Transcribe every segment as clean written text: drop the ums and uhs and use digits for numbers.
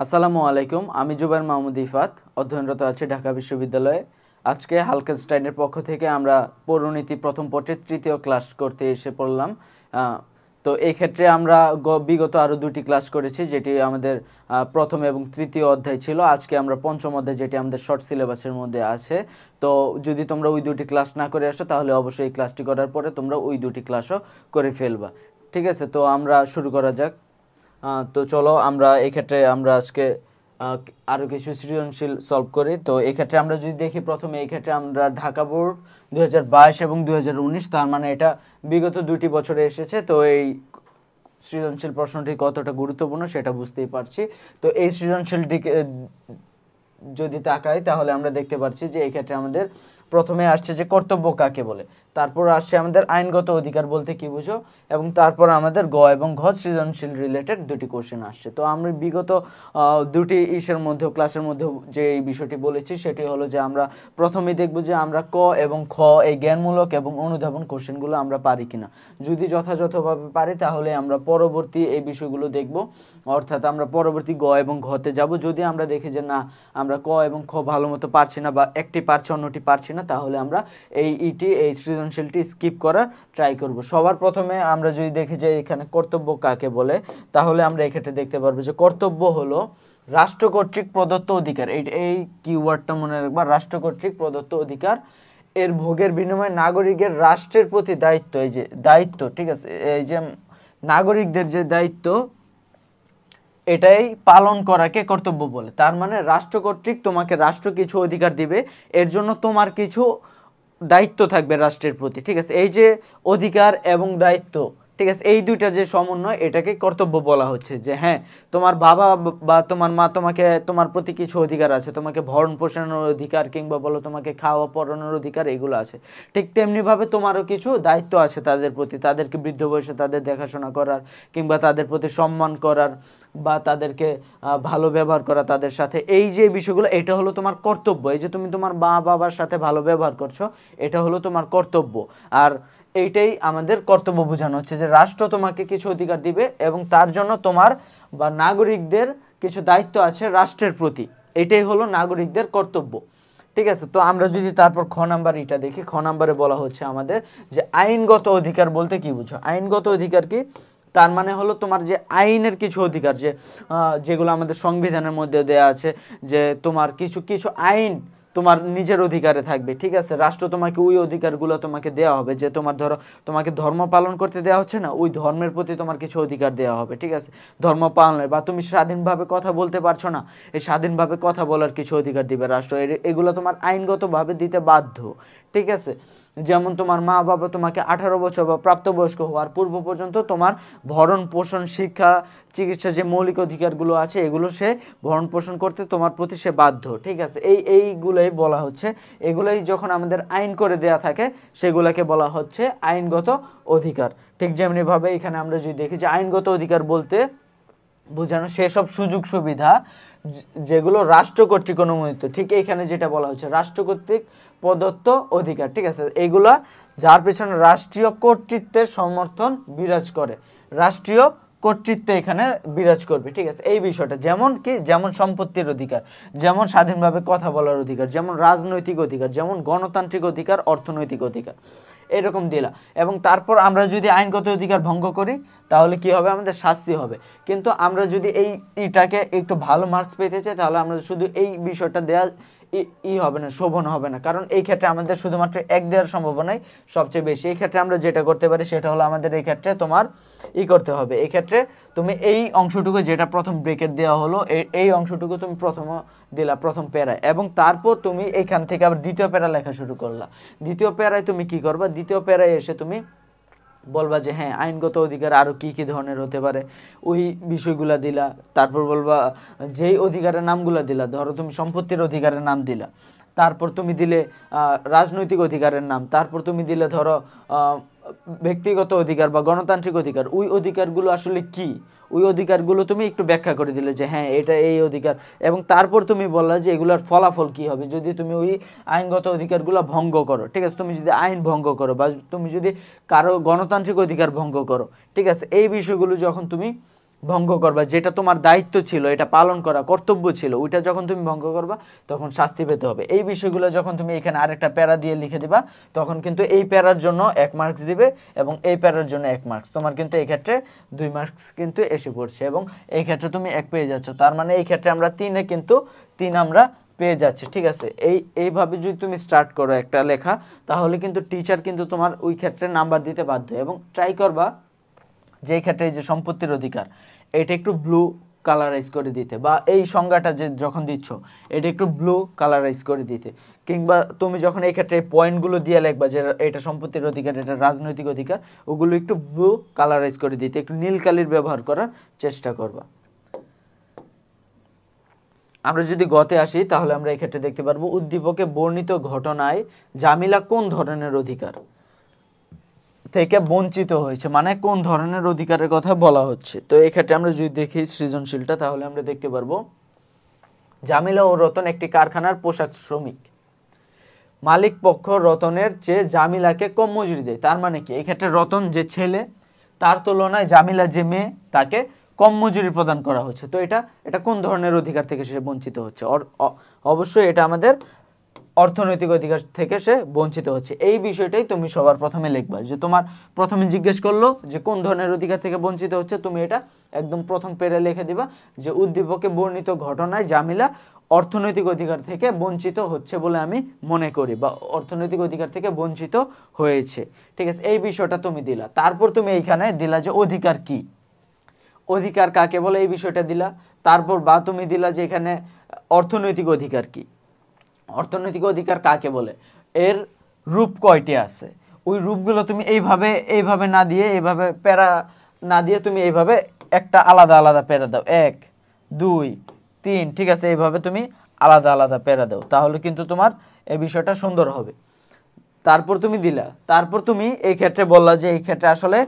আসসালামু আলাইকুম। আমি জুবায়ের মাহমুদ ইফাত, অধ্যয়নরত আছি ঢাকা বিশ্ববিদ্যালয়ে। আজকে হালকেনস্টাইনের পক্ষ থেকে আমরা পৌরনীতি প্রথম পত্রের তৃতীয় ক্লাস করতে এসে পড়লাম। তো এই ক্ষেত্রে আমরা বিগত আরও দুটি ক্লাস করেছি, যেটি আমাদের প্রথম এবং তৃতীয় অধ্যায় ছিল। আজকে আমরা পঞ্চম অধ্যায়, যেটি আমাদের শর্ট সিলেবাসের মধ্যে আছে। তো যদি তোমরা ওই দুটি ক্লাস না করে আসো, তাহলে অবশ্যই এই ক্লাসটি করার পরে তোমরা ওই দুটি ক্লাসও করে ফেলবা। ঠিক আছে, তো আমরা শুরু করা যাক। তো চলো আমরা এক্ষেত্রে আমরা আজকে আরও কিছু সৃজনশীল সলভ করি। তো এক্ষেত্রে আমরা যদি দেখি, প্রথমে এই ক্ষেত্রে আমরা ঢাকা বোর্ড 2022 এবং 2019, তার মানে এটা বিগত দুটি বছরে এসেছে। তো এই সৃজনশীল প্রশ্নটি কতটা গুরুত্বপূর্ণ সেটা বুঝতেই পারছি। তো এই সৃজনশীলটিকে যদি তাকাই, তাহলে আমরা দেখতে পাচ্ছি যে এই ক্ষেত্রে আমাদের প্রথমে আসছে যে কর্তব্য কাকে বলে, তারপর আসছে আমাদের আইনগত অধিকার বলতে কি বুঝো, এবং তারপর আমাদের গ এবং ঘ সৃজনশীল রিলেটেড দুটি কোশ্চেন আসছে। তো আমরা বিগত দুটি ক্লাসের মধ্যে যে এই বিষয়টি বলেছি, সেটি হলো যে আমরা প্রথমেই দেখব যে আমরা ক এবং খ এই জ্ঞানমূলক এবং অনুধাবন কোশ্চেনগুলো আমরা পারি কিনা। যদি যথাযথভাবে পারি, তাহলে আমরা পরবর্তী এই বিষয়গুলো দেখব, অর্থাৎ আমরা পরবর্তী গ এবং ঘতে যাব। যদি আমরা দেখি যে না, আমরা ক এবং খ ভালো মতো পারছি না, বা একটি পারছি অন্যটি পারছি না, তাহলে আমরা এই সৃজনশীলটি স্কিপ করার ট্রাই করব। সবার প্রথমে আমরা যদি দেখি যে এখানে কর্তব্য কাকে বলে, তাহলে আমরা এক্ষেত্রে দেখতে পারবো যে কর্তব্য হলো রাষ্ট্র কর্তৃক প্রদত্ত অধিকার। এই কিওয়ার্ডটা মনে রাখবা, রাষ্ট্র কর্তৃক প্রদত্ত অধিকার, এর ভোগের বিনিময়ে নাগরিকের রাষ্ট্রের প্রতি দায়িত্ব। এই যে দায়িত্ব, ঠিক আছে, এই যে নাগরিকদের যে দায়িত্ব, এটাই পালন করাকে কর্তব্য বলে। তার মানে রাষ্ট্র কর্তৃক তোমাকে রাষ্ট্র কিছু অধিকার দিবে, এর জন্য তোমার কিছু দায়িত্ব থাকবে রাষ্ট্রের প্রতি। ঠিক আছে, এই যে অধিকার এবং দায়িত্ব, ঠিক আছে, এই দুইটা যে সমন্বয়, এটাকে কর্তব্য বলা হচ্ছে। যে হ্যাঁ, তোমার বাবা বা তোমার মা তোমার প্রতি কিছু অধিকার আছে, তোমাকে ভরণ পোষণের অধিকার, কিংবা বলো তোমাকে খাওয়া পড়ানোর অধিকার, এগুলো আছে। ঠিক তেমনিভাবে তোমারও কিছু দায়িত্ব আছে তাদের প্রতি, তাদেরকে বৃদ্ধ বয়সে তাদের দেখাশোনা করার, কিংবা তাদের প্রতি সম্মান করার, বা তাদেরকে ভালো ব্যবহার করা তাদের সাথে। এই যে বিষয়গুলো, এটা হলো তোমার কর্তব্য। এই যে তুমি তোমার মা বাবার সাথে ভালো ব্যবহার করছো, এটা হলো তোমার কর্তব্য। আর এইটাই আমাদের কর্তব্য বোঝানো হচ্ছে, যে রাষ্ট্র তোমাকে কিছু অধিকার দিবে এবং তার জন্য তোমার বা নাগরিকদের কিছু দায়িত্ব আছে রাষ্ট্রের প্রতি। এটাই হলো নাগরিকদের কর্তব্য। ঠিক আছে, তো আমরা যদি তারপর খ নাম্বার এটা দেখি, খ নাম্বারে বলা হচ্ছে আমাদের যে আইনগত অধিকার বলতে কি বুঝো। আইনগত অধিকার কি? তার মানে হলো তোমার যে আইনের কিছু অধিকার, যেগুলো আমাদের সংবিধানের মধ্যে দেয়া আছে, যে তোমার কিছু কিছু আইন তোমার নিজের অধিকারে থাকবে। ঠিক আছে, রাষ্ট্র তোমাকে ওই অধিকারগুলো তোমাকে দেওয়া হবে, যে তোমার ধরো তোমাকে ধর্ম পালন করতে দেওয়া হচ্ছে না, ওই ধর্মের প্রতি তোমার কিছু অধিকার দেওয়া হবে। ঠিক আছে, ধর্ম পালনের, বা তুমি স্বাধীনভাবে কথা বলতে পারছো না, এই স্বাধীনভাবে কথা বলার কিছু অধিকার দিবে রাষ্ট্র। এগুলো তোমার আইনগতভাবে দিতে বাধ্য। ঠিক আছে, যেমন তোমার মা বাবা তোমাকে 18 বছর বা প্রাপ্তবয়স্ক হওয়ার পূর্ব পর্যন্ত তোমার ভরণ পোষণ, শিক্ষা, চিকিৎসা, যে মৌলিক অধিকারগুলো আছে, এগুলো সে ভরণ পোষণ করতে তোমার প্রতি সে বাধ্য। ঠিক আছে, এইগুলোই বলা হচ্ছে, এগুলোই যখন আমাদের আইন করে দেয়া থাকে, সেগুলোকে বলা হচ্ছে আইনগত অধিকার। ঠিক যেমনিভাবে এখানে আমরা যদি দেখি যে আইনগত অধিকার বলতে বোঝানো সেসব সুযোগ সুবিধা যেগুলো রাষ্ট্র কর্তৃক অনুমোদিত। ঠিক এইখানে যেটা বলা হচ্ছে রাষ্ট্র কর্তৃক প্রদত্ত অধিকার। ঠিক আছে, এইগুলা যার পেছনে রাষ্ট্রীয় কর্তৃত্বের সমর্থন বিরাজ করে, রাষ্ট্রীয় কর্তৃত্ব এখানে বিরাজ করবে। ঠিক আছে, এই বিষয়টা যেমন কি, যেমন সম্পত্তির অধিকার, যেমন স্বাধীনভাবে কথা বলার অধিকার, যেমন রাজনৈতিক অধিকার, যেমন গণতান্ত্রিক অধিকার, অর্থনৈতিক অধিকার, এরকম দিলা। এবং তারপর আমরা যদি আইনগত অধিকার ভঙ্গ করি, তাহলে কি হবে, আমাদের শাস্তি হবে। কিন্তু আমরা যদি এইটাকে একটু ভালো মার্কস পেতে চাই, তাহলে আমরা শুধু এই বিষয়টা দেওয়া হবে না, শোভন হবে না। কারণ এই ক্ষেত্রে আমাদের শুধুমাত্র এক দেওয়ার সম্ভাবনাই সবচেয়ে বেশি। এই ক্ষেত্রে আমরা যেটা করতে পারি, সেটা হলো আমাদের এই ক্ষেত্রে তোমার করতে হবে। এই ক্ষেত্রে তুমি এই অংশটুকু, যেটা প্রথম ব্রেকেট দেওয়া হলো, এই অংশটুকু তুমি প্রথম দিলা, প্রথম প্যারায়, এবং তারপর তুমি এইখান থেকে আবার দ্বিতীয় প্যারা লেখা শুরু করলা। দ্বিতীয় প্যারায় তুমি কি করবা, দ্বিতীয় প্যারায় এসে তুমি বলবা যে হ্যাঁ, আইনগত অধিকার আরও কী কী ধরনের হতে পারে, ওই বিষয়গুলা দিলা। তারপর বলবা যেই অধিকারের নামগুলো দিলা, ধরো তুমি সম্পত্তির অধিকারের নাম দিলা, তারপর তুমি দিলে রাজনৈতিক অধিকারের নাম, তারপর তুমি দিলে ধরো ব্যক্তিগত অধিকার বা গণতান্ত্রিক অধিকার। ওই অধিকারগুলো আসলে কি, ওই অধিকারগুলো তুমি একটু ব্যাখ্যা করে দিলে যে হ্যাঁ, এটা এই অধিকার, এবং তারপর তুমি বললা যে এগুলোর ফলাফল কি হবে যদি তুমি ওই আইনগত অধিকারগুলো ভঙ্গ করো। ঠিক আছে, তুমি যদি আইন ভঙ্গ করো, বা তুমি যদি কারো গণতান্ত্রিক অধিকার ভঙ্গ করো, ঠিক আছে, এই বিষয়গুলো যখন তুমি ভঙ্গ করবা, যেটা তোমার দায়িত্ব ছিল, এটা পালন করা কর্তব্য ছিল, ওইটা যখন তুমি ভঙ্গ করবা তখন শাস্তি পেতে হবে। এই বিষয়গুলো যখন তুমি এখানে আরেকটা প্যারা দিয়ে লিখে দিবা, তখন কিন্তু এই প্যারার জন্য 1 মার্কস দিবে এবং এই প্যারার জন্য 1 মার্কস। তোমার কিন্তু এই ক্ষেত্রে 2 মার্কস কিন্তু এসে পড়ছে এবং এই ক্ষেত্রে তুমি 1 পেয়ে যাচ্ছ। তার মানে এই ক্ষেত্রে আমরা 3-এ কিন্তু 3 আমরা পেয়ে যাচ্ছি, ঠিক আছে। এইভাবে যদি তুমি স্টার্ট করো একটা লেখা, তাহলে কিন্তু টিচার কিন্তু তোমার ওই ক্ষেত্রে নাম্বার দিতে বাধ্য। এবং ট্রাই করবা যে এই ক্ষেত্রে এই যে সম্পত্তির অধিকার, এটা একটু ব্লু কালারাইজ করে দিতে, বা এই সংজ্ঞাটা যে যখন দিচ্ছ এটা একটু ব্লু কালারাইজ করে দিতে, কিংবা তুমি যখন এই ক্ষেত্রে এই পয়েন্টগুলো দিয়ে লিখবা যে এটা সম্পত্তির অধিকার, এটা রাজনৈতিক অধিকার, ওগুলো একটু ব্লু কালারাইজ করে দিতে, একটু নীল কালির ব্যবহার করার চেষ্টা করবা। আমরা যদি গতে আসি তাহলে আমরা এই ক্ষেত্রে দেখতে পারবো উদ্দীপকে বর্ণিত ঘটনায় জামিলা কোন ধরনের অধিকার থেকে বঞ্চিত হয়েছে, মানে কোন ধরনের অধিকারের কথা বলা হচ্ছে। তো এই ক্ষেত্রে আমরা যদি দেখি সৃজনশীলটা, তাহলে আমরা দেখতে পারবো জামিলা ও রতন একটি কারখানার পোশাক শ্রমিক। মালিক পক্ষ রতনের চেয়ে জামিলাকে কম মজুরি দেয়। তার মানে কি, এই ক্ষেত্রে রতন যে ছেলে, তার তুলনায় জামিলা যে মেয়ে, তাকে কম মজুরি প্রদান করা হচ্ছে। তো এটা কোন ধরনের অধিকার থেকে সে বঞ্চিত হচ্ছে? অবশ্যই এটা আমাদের অর্থনৈতিক অধিকার থেকে সে বঞ্চিত হচ্ছে। এই বিষয়টাই তুমি সবার প্রথমে লিখবা, যে তোমার প্রথমে জিজ্ঞেস করলো যে কোন ধরনের অধিকার থেকে বঞ্চিত হচ্ছে, তুমি এটা একদম প্রথম পেরে লিখে দিবা যে উদ্দীপকে বর্ণিত ঘটনায় জামিলা অর্থনৈতিক অধিকার থেকে বঞ্চিত হচ্ছে বলে আমি মনে করি, বা অর্থনৈতিক অধিকার থেকে বঞ্চিত হয়েছে, ঠিক আছে। এই বিষয়টা তুমি দিলা। তারপর তুমি এইখানে দিলা যে অধিকার কি, অধিকার কাকে বলে, এই বিষয়টা দিলা। তারপর বা তুমি দিলা যে এখানে অর্থনৈতিক অধিকার কি, অর্থনৈতিক অধিকার কাকে বলে, এর রূপ কয়টি আছে, ওই রূপগুলো তুমি এইভাবে না দিয়ে, এইভাবে প্যারা না দিয়ে তুমি এইভাবে একটা আলাদা আলাদা প্যারা দাও, 1 2 3, ঠিক আছে। এইভাবে তুমি আলাদা আলাদা প্যারা দাও, তাহলে কিন্তু তোমার এই বিষয়টা সুন্দর হবে। তারপর তুমি দিলা, তারপর তুমি এই ক্ষেত্রে বললা যে এই ক্ষেত্রে আসলে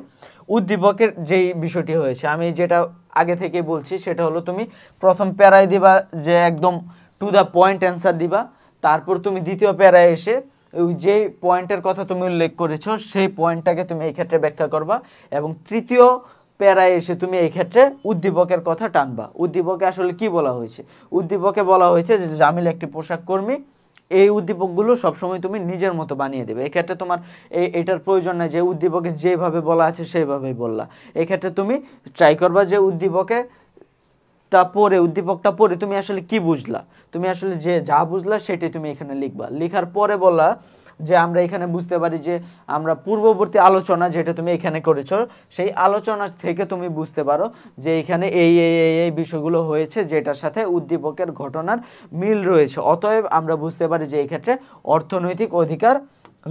উদ্দীপকের যেই বিষয়টি হয়েছে, আমি যেটা আগে থেকে বলছি সেটা হলো তুমি প্রথম প্যারায় দিবা যে একদম টু দ্য পয়েন্ট অ্যান্সার দিবা। তারপর তুমি দ্বিতীয় প্যারায় এসে ওই যে পয়েন্টের কথা তুমি উল্লেখ করেছো সেই পয়েন্টটাকে তুমি এই ক্ষেত্রে ব্যাখ্যা করবা, এবং তৃতীয় প্যারায় এসে তুমি এই ক্ষেত্রে উদ্দীপকের কথা টানবা। উদ্দীপকে আসলে কি বলা হয়েছে? উদ্দীপকে বলা হয়েছে যে জামিল একটি পোশাক কর্মী। এই উদ্দীপকগুলো সবসময় তুমি নিজের মতো বানিয়ে দেবে। এক্ষেত্রে তোমার এটার প্রয়োজন নাই যে উদ্দীপকে যেভাবে বলা আছে সেইভাবেই বললা। এক্ষেত্রে তুমি ট্রাই করবা যে উদ্দীপকটা পড়ে তুমি আসলে কি বুঝলা, তুমি আসলে যে যা বুঝলা সেটাই তুমি এখানে লিখবা। লেখার পরে বললা যে আমরা এখানে বুঝতে পারি যে আমরা পূর্ববর্তী আলোচনা যেটা তুমি এখানে করেছো, সেই আলোচনা থেকে তুমি বুঝতে পারো যে এখানে এই বিষয়গুলো হয়েছে যেটার সাথে উদ্দীপকের ঘটনার মিল রয়েছে। অতএব আমরা বুঝতে পারি যে এই ক্ষেত্রে অর্থনৈতিক অধিকার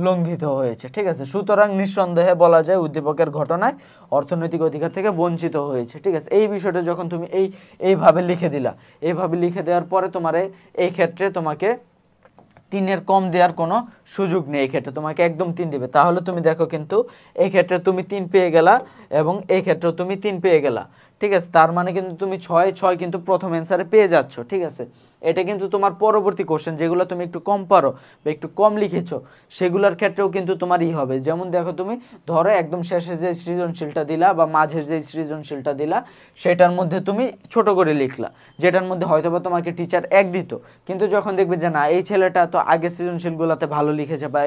লঙ্ঘিত হয়েছে, ঠিক আছে। সুতরাং নিঃসন্দেহে বলা যায় উদ্দীপকের ঘটনায় অর্থনৈতিক অধিকার থেকে বঞ্চিত হয়েছে, ঠিক আছে। এই বিষয়টা যখন তুমি এইভাবে লিখে দিলা, এইভাবে লিখে দেওয়ার পরে তোমার এই ক্ষেত্রে তোমাকে 3-এর কম দেওয়ার কোনো সুযোগ নেই। এই ক্ষেত্রে তোমাকে একদম 3 দিবে। তাহলে তুমি দেখো কিন্তু এই ক্ষেত্রে তুমি 3 পেয়ে গেলা এবং এই ক্ষেত্রেও তুমি 3 পেয়ে গেলা, ঠিক আছে। তার মানে কিন্তু তুমি 6 কিন্তু প্রথম অ্যান্সারে পেয়ে যাচ্ছ, ঠিক আছে। এটা কিন্তু তোমার পরবর্তী কোশ্চেন যেগুলো তুমি একটু কম পারো বা একটু কম লিখেছো সেগুলোর ক্ষেত্রেও কিন্তু তোমার হবে। যেমন দেখো তুমি ধরো একদম শেষে যে সৃজনশীলটা দিলা বা মাঝের যে সৃজনশীলটা দিলা সেটার মধ্যে তুমি ছোট করে লিখলা, যেটার মধ্যে হয়তোবা তোমাকে টিচার 1 দিত, কিন্তু যখন দেখবে যে না এই ছেলেটা তো আগে সৃজনশীলগুলোতে ভালো লিখেছে বা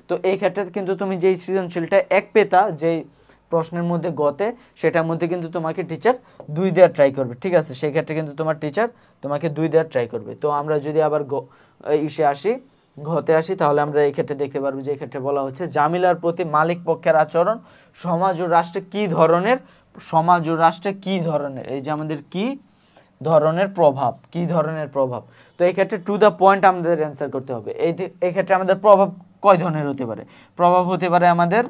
তো এই ক্ষেত্রে কিন্তু তুমি যেই সৃজনশীলটা 1 পেতা, যেই প্রশ্নের মধ্যে গতে, সেটার মধ্যে কিন্তু তোমাকে টিচার 2 দেওয়ার ট্রাই করবে, ঠিক আছে। সেই ক্ষেত্রে কিন্তু তোমার টিচার তোমাকে 2 দেওয়ার ট্রাই করবে। তো আমরা যদি আবার ঘতে আসি তাহলে আমরা এই ক্ষেত্রে দেখতে পারবো যে এই ক্ষেত্রে বলা হচ্ছে জামিলার প্রতি মালিক পক্ষের আচরণ সমাজ ও রাষ্ট্রে কি ধরনের, এই যে আমাদের কি ধরনের প্রভাব, তো এই ক্ষেত্রে টু দ্য পয়েন্ট আমাদের অ্যান্সার করতে হবে। এই ক্ষেত্রে আমাদের প্রভাব কয় ধরনের হতে পারে? প্রভাব হতে পারে আমাদের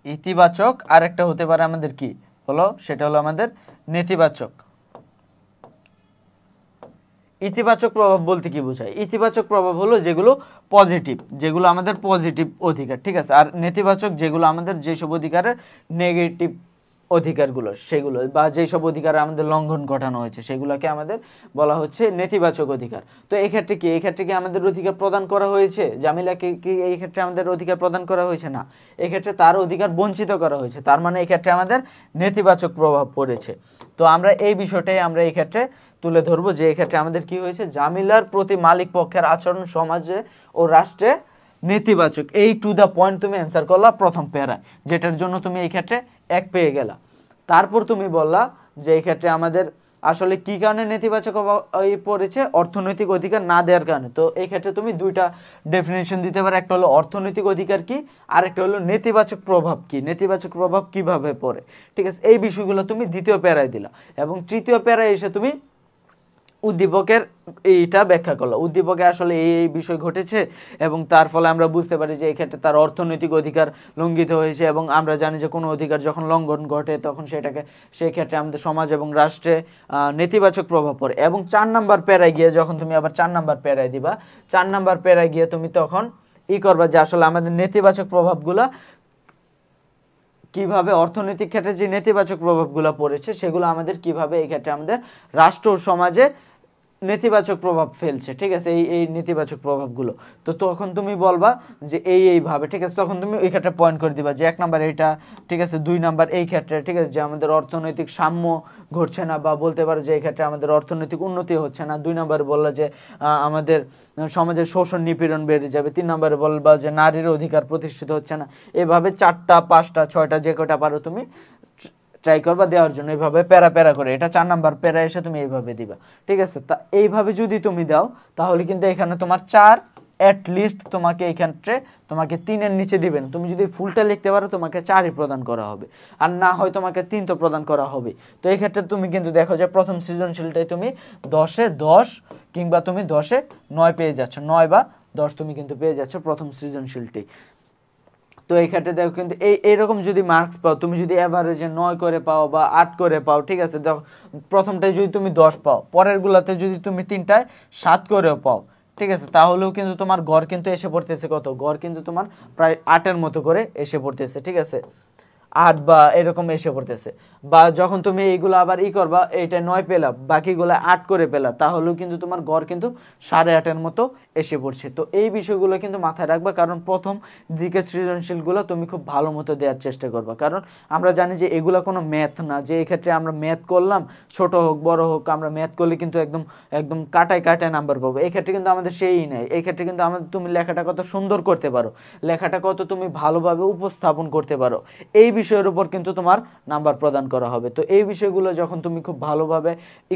ইতিবাচক, আর একটা হতে পারে আমাদের কি হলো, সেটা হলো আমাদের নেতিবাচক। ইতিবাচক প্রভাব বলতে কি বোঝায়? ইতিবাচক প্রভাব হলো যেগুলো পজিটিভ, যেগুলো আমাদের পজিটিভ অধিকার, ঠিক আছে। আর নেতিবাচক যেগুলো আমাদের যেসব অধিকারের নেগেটিভ অধিকারগুলো সেগুলো বা যেই সব অধিকার আমাদের লঙ্ঘন ঘটানো হয়েছে সেগুলোকে আমাদের বলা হচ্ছে নেতিবাচক অধিকার। তো এই ক্ষেত্রে কি আমাদের অধিকার প্রদান করা হয়েছে? জামিলাকে কি এই ক্ষেত্রে আমাদের অধিকার প্রদান করা হয়েছে? না, এই ক্ষেত্রে তার অধিকার বঞ্চিত করা হয়েছে। তার মানে এই ক্ষেত্রে আমাদের নেতিবাচক প্রভাব পড়েছে। তো আমরা এই বিষয়টাই আমরা এই ক্ষেত্রে তুলে ধরবো যে এই ক্ষেত্রে আমাদের কি হয়েছে, জামিলার প্রতি মালিক পক্ষের আচরণ সমাজে ও রাষ্ট্রে নেতিবাচক। এই টু দ্য পয়েন্ট তুমি অ্যান্সার করলা প্রথম প্যারায়, যেটার জন্য তুমি এই ক্ষেত্রে 1 পেয়ে গেলা। তারপর তুমি বললা যে এই ক্ষেত্রে আমাদের আসলে কি কারণে নেতিবাচক পড়েছে, অর্থনৈতিক অধিকার না দেওয়ার কারণে। তো এই ক্ষেত্রে তুমি দুইটা ডেফিনেশন দিতে পারো, একটা হলো অর্থনৈতিক অধিকার কি, আর একটা হলো নেতিবাচক প্রভাব কি, নেতিবাচক প্রভাব কিভাবে পড়ে। ঠিক আছে, এই বিষয়গুলো তুমি দ্বিতীয় প্যারায় দিলা এবং তৃতীয় প্যারায় এসে তুমি উদ্দীপকের এইটা ব্যাখ্যা করলো, উদ্দীপকে আসলে এই বিষয় ঘটেছে এবং তার ফলে আমরা বুঝতে পারি যে এই ক্ষেত্রে তার অর্থনৈতিক অধিকার লঙ্ঘিত হয়েছে এবং আমরা জানি যে কোনো অধিকার যখন লঙ্ঘন ঘটে তখন সেই ক্ষেত্রে আমাদের সমাজ এবং রাষ্ট্রে নেতিবাচক প্রভাব পড়ে। এবং 4 নাম্বার প্যারায় গিয়ে যখন তুমি আবার 4 নাম্বার প্যারায় দিবা, 4 নাম্বার প্যারায় গিয়ে তুমি তখন করবা যে আসলে আমাদের নেতিবাচক প্রভাবগুলা কিভাবে, অর্থনৈতিক ক্ষেত্রে যে নেতিবাচক প্রভাবগুলো পড়েছে সেগুলো আমাদের কিভাবে এই ক্ষেত্রে আমাদের রাষ্ট্র ও সমাজে নেতিবাচক প্রভাব ফেলছে। ঠিক আছে, এই নেতিবাচক প্রভাবগুলো। তো তখন তুমি বলবা যে এইভাবে। ঠিক আছে, তখন তুমি এই ক্ষেত্রে পয়েন্ট করে দিবা যে 1 নাম্বার এইটা, ঠিক আছে, 2 নাম্বার এই ক্ষেত্রে, ঠিক আছে, যে আমাদের অর্থনৈতিক সাম্য ঘটছে না, বা বলতে পারো যে এই ক্ষেত্রে আমাদের অর্থনৈতিক উন্নতি হচ্ছে না। 2 নাম্বার বললা যে আমাদের সমাজের শোষণ নিপীড়ন বেড়ে যাবে। 3 নাম্বারে বলবা যে নারীর অধিকার প্রতিষ্ঠিত হচ্ছে না। এভাবে 4টা 5টা 6টা যে কয়টা পারো তুমি ট্রাই করবা দেওয়ার জন্য, এইভাবে প্যারা করে। এটা 4 নাম্বার প্যারা এসে তুমি এইভাবে দিবা। ঠিক আছে, তা এইভাবে যদি তুমি দাও তাহলে কিন্তু এখানে তোমার 4 অ্যাট লিস্ট তোমাকে এই ক্ষেত্রে তোমাকে 3-এর নিচে দিবেন। তুমি যদি ফুলটা লিখতে পারো তোমাকে 4ই প্রদান করা হবে, আর না হয় তোমাকে 3 তো প্রদান করা হবে। তো এই ক্ষেত্রে তুমি কিন্তু দেখো যে প্রথম সৃজনশীলটাই তুমি 10-এ 10 কিংবা তুমি 10-এ 9 পেয়ে যাচ্ছ, 9 বা 10 তুমি কিন্তু পেয়ে যাচ্ছ প্রথম সৃজনশীলটি। তো এই ক্ষেত্রে দেখো কিন্তু এইরকম যদি মার্কস পাও, তুমি যদি এভারেজে 9 করে পাও বা 8 করে পাও, ঠিক আছে, দেখো প্রথমটায় যদি তুমি 10 পাও, পরের গুলাতে যদি তুমি 3টায় 7 করেও পাও, ঠিক আছে, তাহলেও কিন্তু তোমার গড় কিন্তু এসে পড়তেছে কত, গড় কিন্তু তোমার প্রায় 8-এর মতো করে এসে পড়তেছে। ঠিক আছে, 8 বা এরকম এসে পড়তেছে। বা যখন তুমি এইগুলো আবার করবা, এইটা 9 পেলা, বাকিগুলো 8 করে পেলা, তাহলেও কিন্তু তোমার গড় কিন্তু 8.5-এর মতো এসে পড়ছে। তো এই বিষয়গুলো কিন্তু মাথায় রাখবা, কারণ প্রথম দিকে সৃজনশীলগুলো তুমি খুব ভালো মতো দেওয়ার চেষ্টা করবা। কারণ আমরা জানি যে এগুলো কোনো ম্যাথ না, যে এক্ষেত্রে আমরা ম্যাথ করলাম, ছোট হোক বড় হোক, আমরা ম্যাথ করলে কিন্তু একদম একদম কাটায় কাটায় নাম্বার পাবো। এই ক্ষেত্রে কিন্তু আমাদের সেই নেই। এই ক্ষেত্রে কিন্তু আমাদের তুমি লেখাটা কত সুন্দর করতে পারো, লেখাটা কত তুমি ভালোভাবে উপস্থাপন করতে পারো, এই বিষয়ের উপর কিন্তু তোমার নাম্বার প্রদান করা হবে। তো এই বিষয়গুলো যখন তুমি খুব ভালোভাবে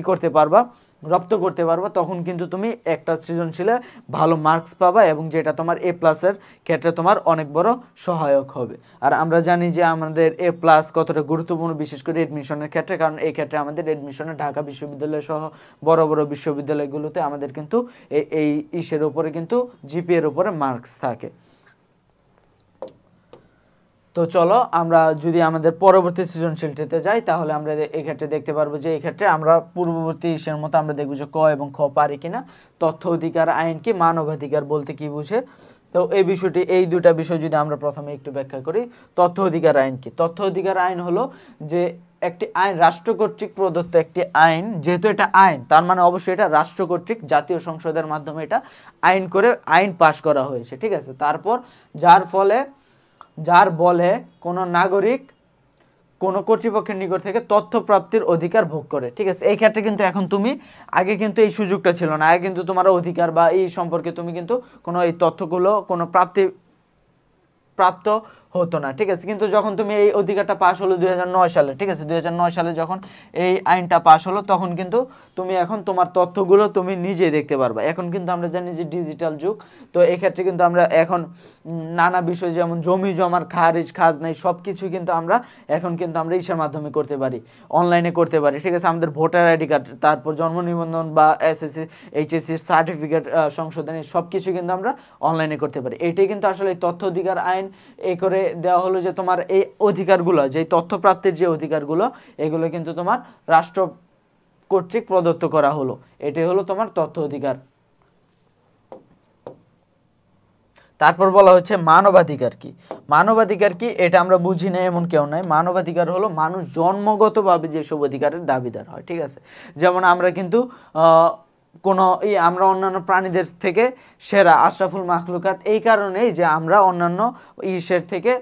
করতে পারবা, রপ্ত করতে পারবা, তখন কিন্তু তুমি একটা সৃজনশীলে ভালো মার্কস পাবা এবং যেটা তোমার A+ এর ক্ষেত্রে তোমার অনেক বড় সহায়ক হবে। আর আমরা জানি যে আমাদের A+ কতটা গুরুত্বপূর্ণ, বিশেষ করে এডমিশনের ক্ষেত্রে, কারণ এই ক্ষেত্রে আমাদের এডমিশনে ঢাকা বিশ্ববিদ্যালয় সহ বড় বড় বিশ্ববিদ্যালয়গুলোতে আমাদের কিন্তু এই ইসের উপরে কিন্তু GPA এর উপরে মার্কস থাকে। তো চলো আমরা যদি আমাদের পরবর্তী সৃজনশীলটিতে যাই, তাহলে আমরা এই ক্ষেত্রে দেখতে পারবো যে এই ক্ষেত্রে আমরা পূর্ববর্তী ইসের মতো আমরা দেখব যে ক এবং খ পারি কিনা। তথ্য অধিকার আইন কি, মানবাধিকার বলতে কি বুঝে। তো এই বিষয়টি, এই দুটা বিষয় যদি আমরা প্রথমে একটু ব্যাখ্যা করি। তথ্য অধিকার আইন কি? তথ্য অধিকার আইন হলো যে একটি আইন, রাষ্ট্র কর্তৃক প্রদত্ত একটি আইন। যেহেতু এটা আইন, তার মানে অবশ্যই এটা রাষ্ট্র কর্তৃক জাতীয় সংসদের মাধ্যমে এটা আইন পাশ করা হয়েছে। ঠিক আছে, তারপর যার বলে কোনো নাগরিক কোনো কর্তৃপক্ষের নিকট থেকে তথ্য প্রাপ্তির অধিকার ভোগ করে। ঠিক আছে, এই ক্ষেত্রে কিন্তু এখন তুমি, আগে কিন্তু এই সুযোগটা ছিল না, আগে কিন্তু তোমার অধিকার বা এই সম্পর্কে তুমি কিন্তু কোনো এই তথ্যগুলো কোনো প্রাপ্ত হতো না। ঠিক আছে, কিন্তু যখন তুমি এই অধিকারটা পাস হলো 2009 সালে, ঠিক আছে, 2009 সালে যখন এই আইনটা পাস হলো, তখন কিন্তু তুমি এখন তোমার তথ্যগুলো তুমি নিজেই দেখতে পারবা। এখন কিন্তু আমরা জানি যে ডিজিটাল যুগ, তো এই ক্ষেত্রে কিন্তু আমরা এখন নানা বিষয়, যেমন জমি জমার খারিজ খাজনাই সব কিছু কিন্তু আমরা এখন কিন্তু আমরা ইসের মাধ্যমে করতে পারি, অনলাইনে করতে পারি। ঠিক আছে, আমাদের ভোটার আইডি কার্ড, তারপর জন্ম নিবন্ধন বা SSC HSC সার্টিফিকেট সংশোধনী সব কিছু কিন্তু আমরা অনলাইনে করতে পারি। এটাই কিন্তু আসলে তথ্য অধিকার আইন এই করে দেওয়া হলো, যে তোমার এই অধিকারগুলো, যে তথ্য প্রাপ্তির যে অধিকারগুলো, এগুলো কিন্তু তোমার রাষ্ট্র কর্তৃক প্রদত্ত করা হলো। এটাই হলো তোমার তথ্য অধিকার। তারপর বলা হচ্ছে মানবাধিকার কি। মানবাধিকার কি এটা আমরা বুঝি না এমন কেউ নাই। মানবাধিকার হলো মানুষ জন্মগতভাবে যেসব অধিকারের দাবিদার হয়, ঠিক আছে। যেমন আমরা কিন্তু আমরা অন্যান্য প্রাণীদের থেকে সেরা, আশরাফুল মাখলুকাত, এই কারণেই যে আমরা অন্যান্য থেকে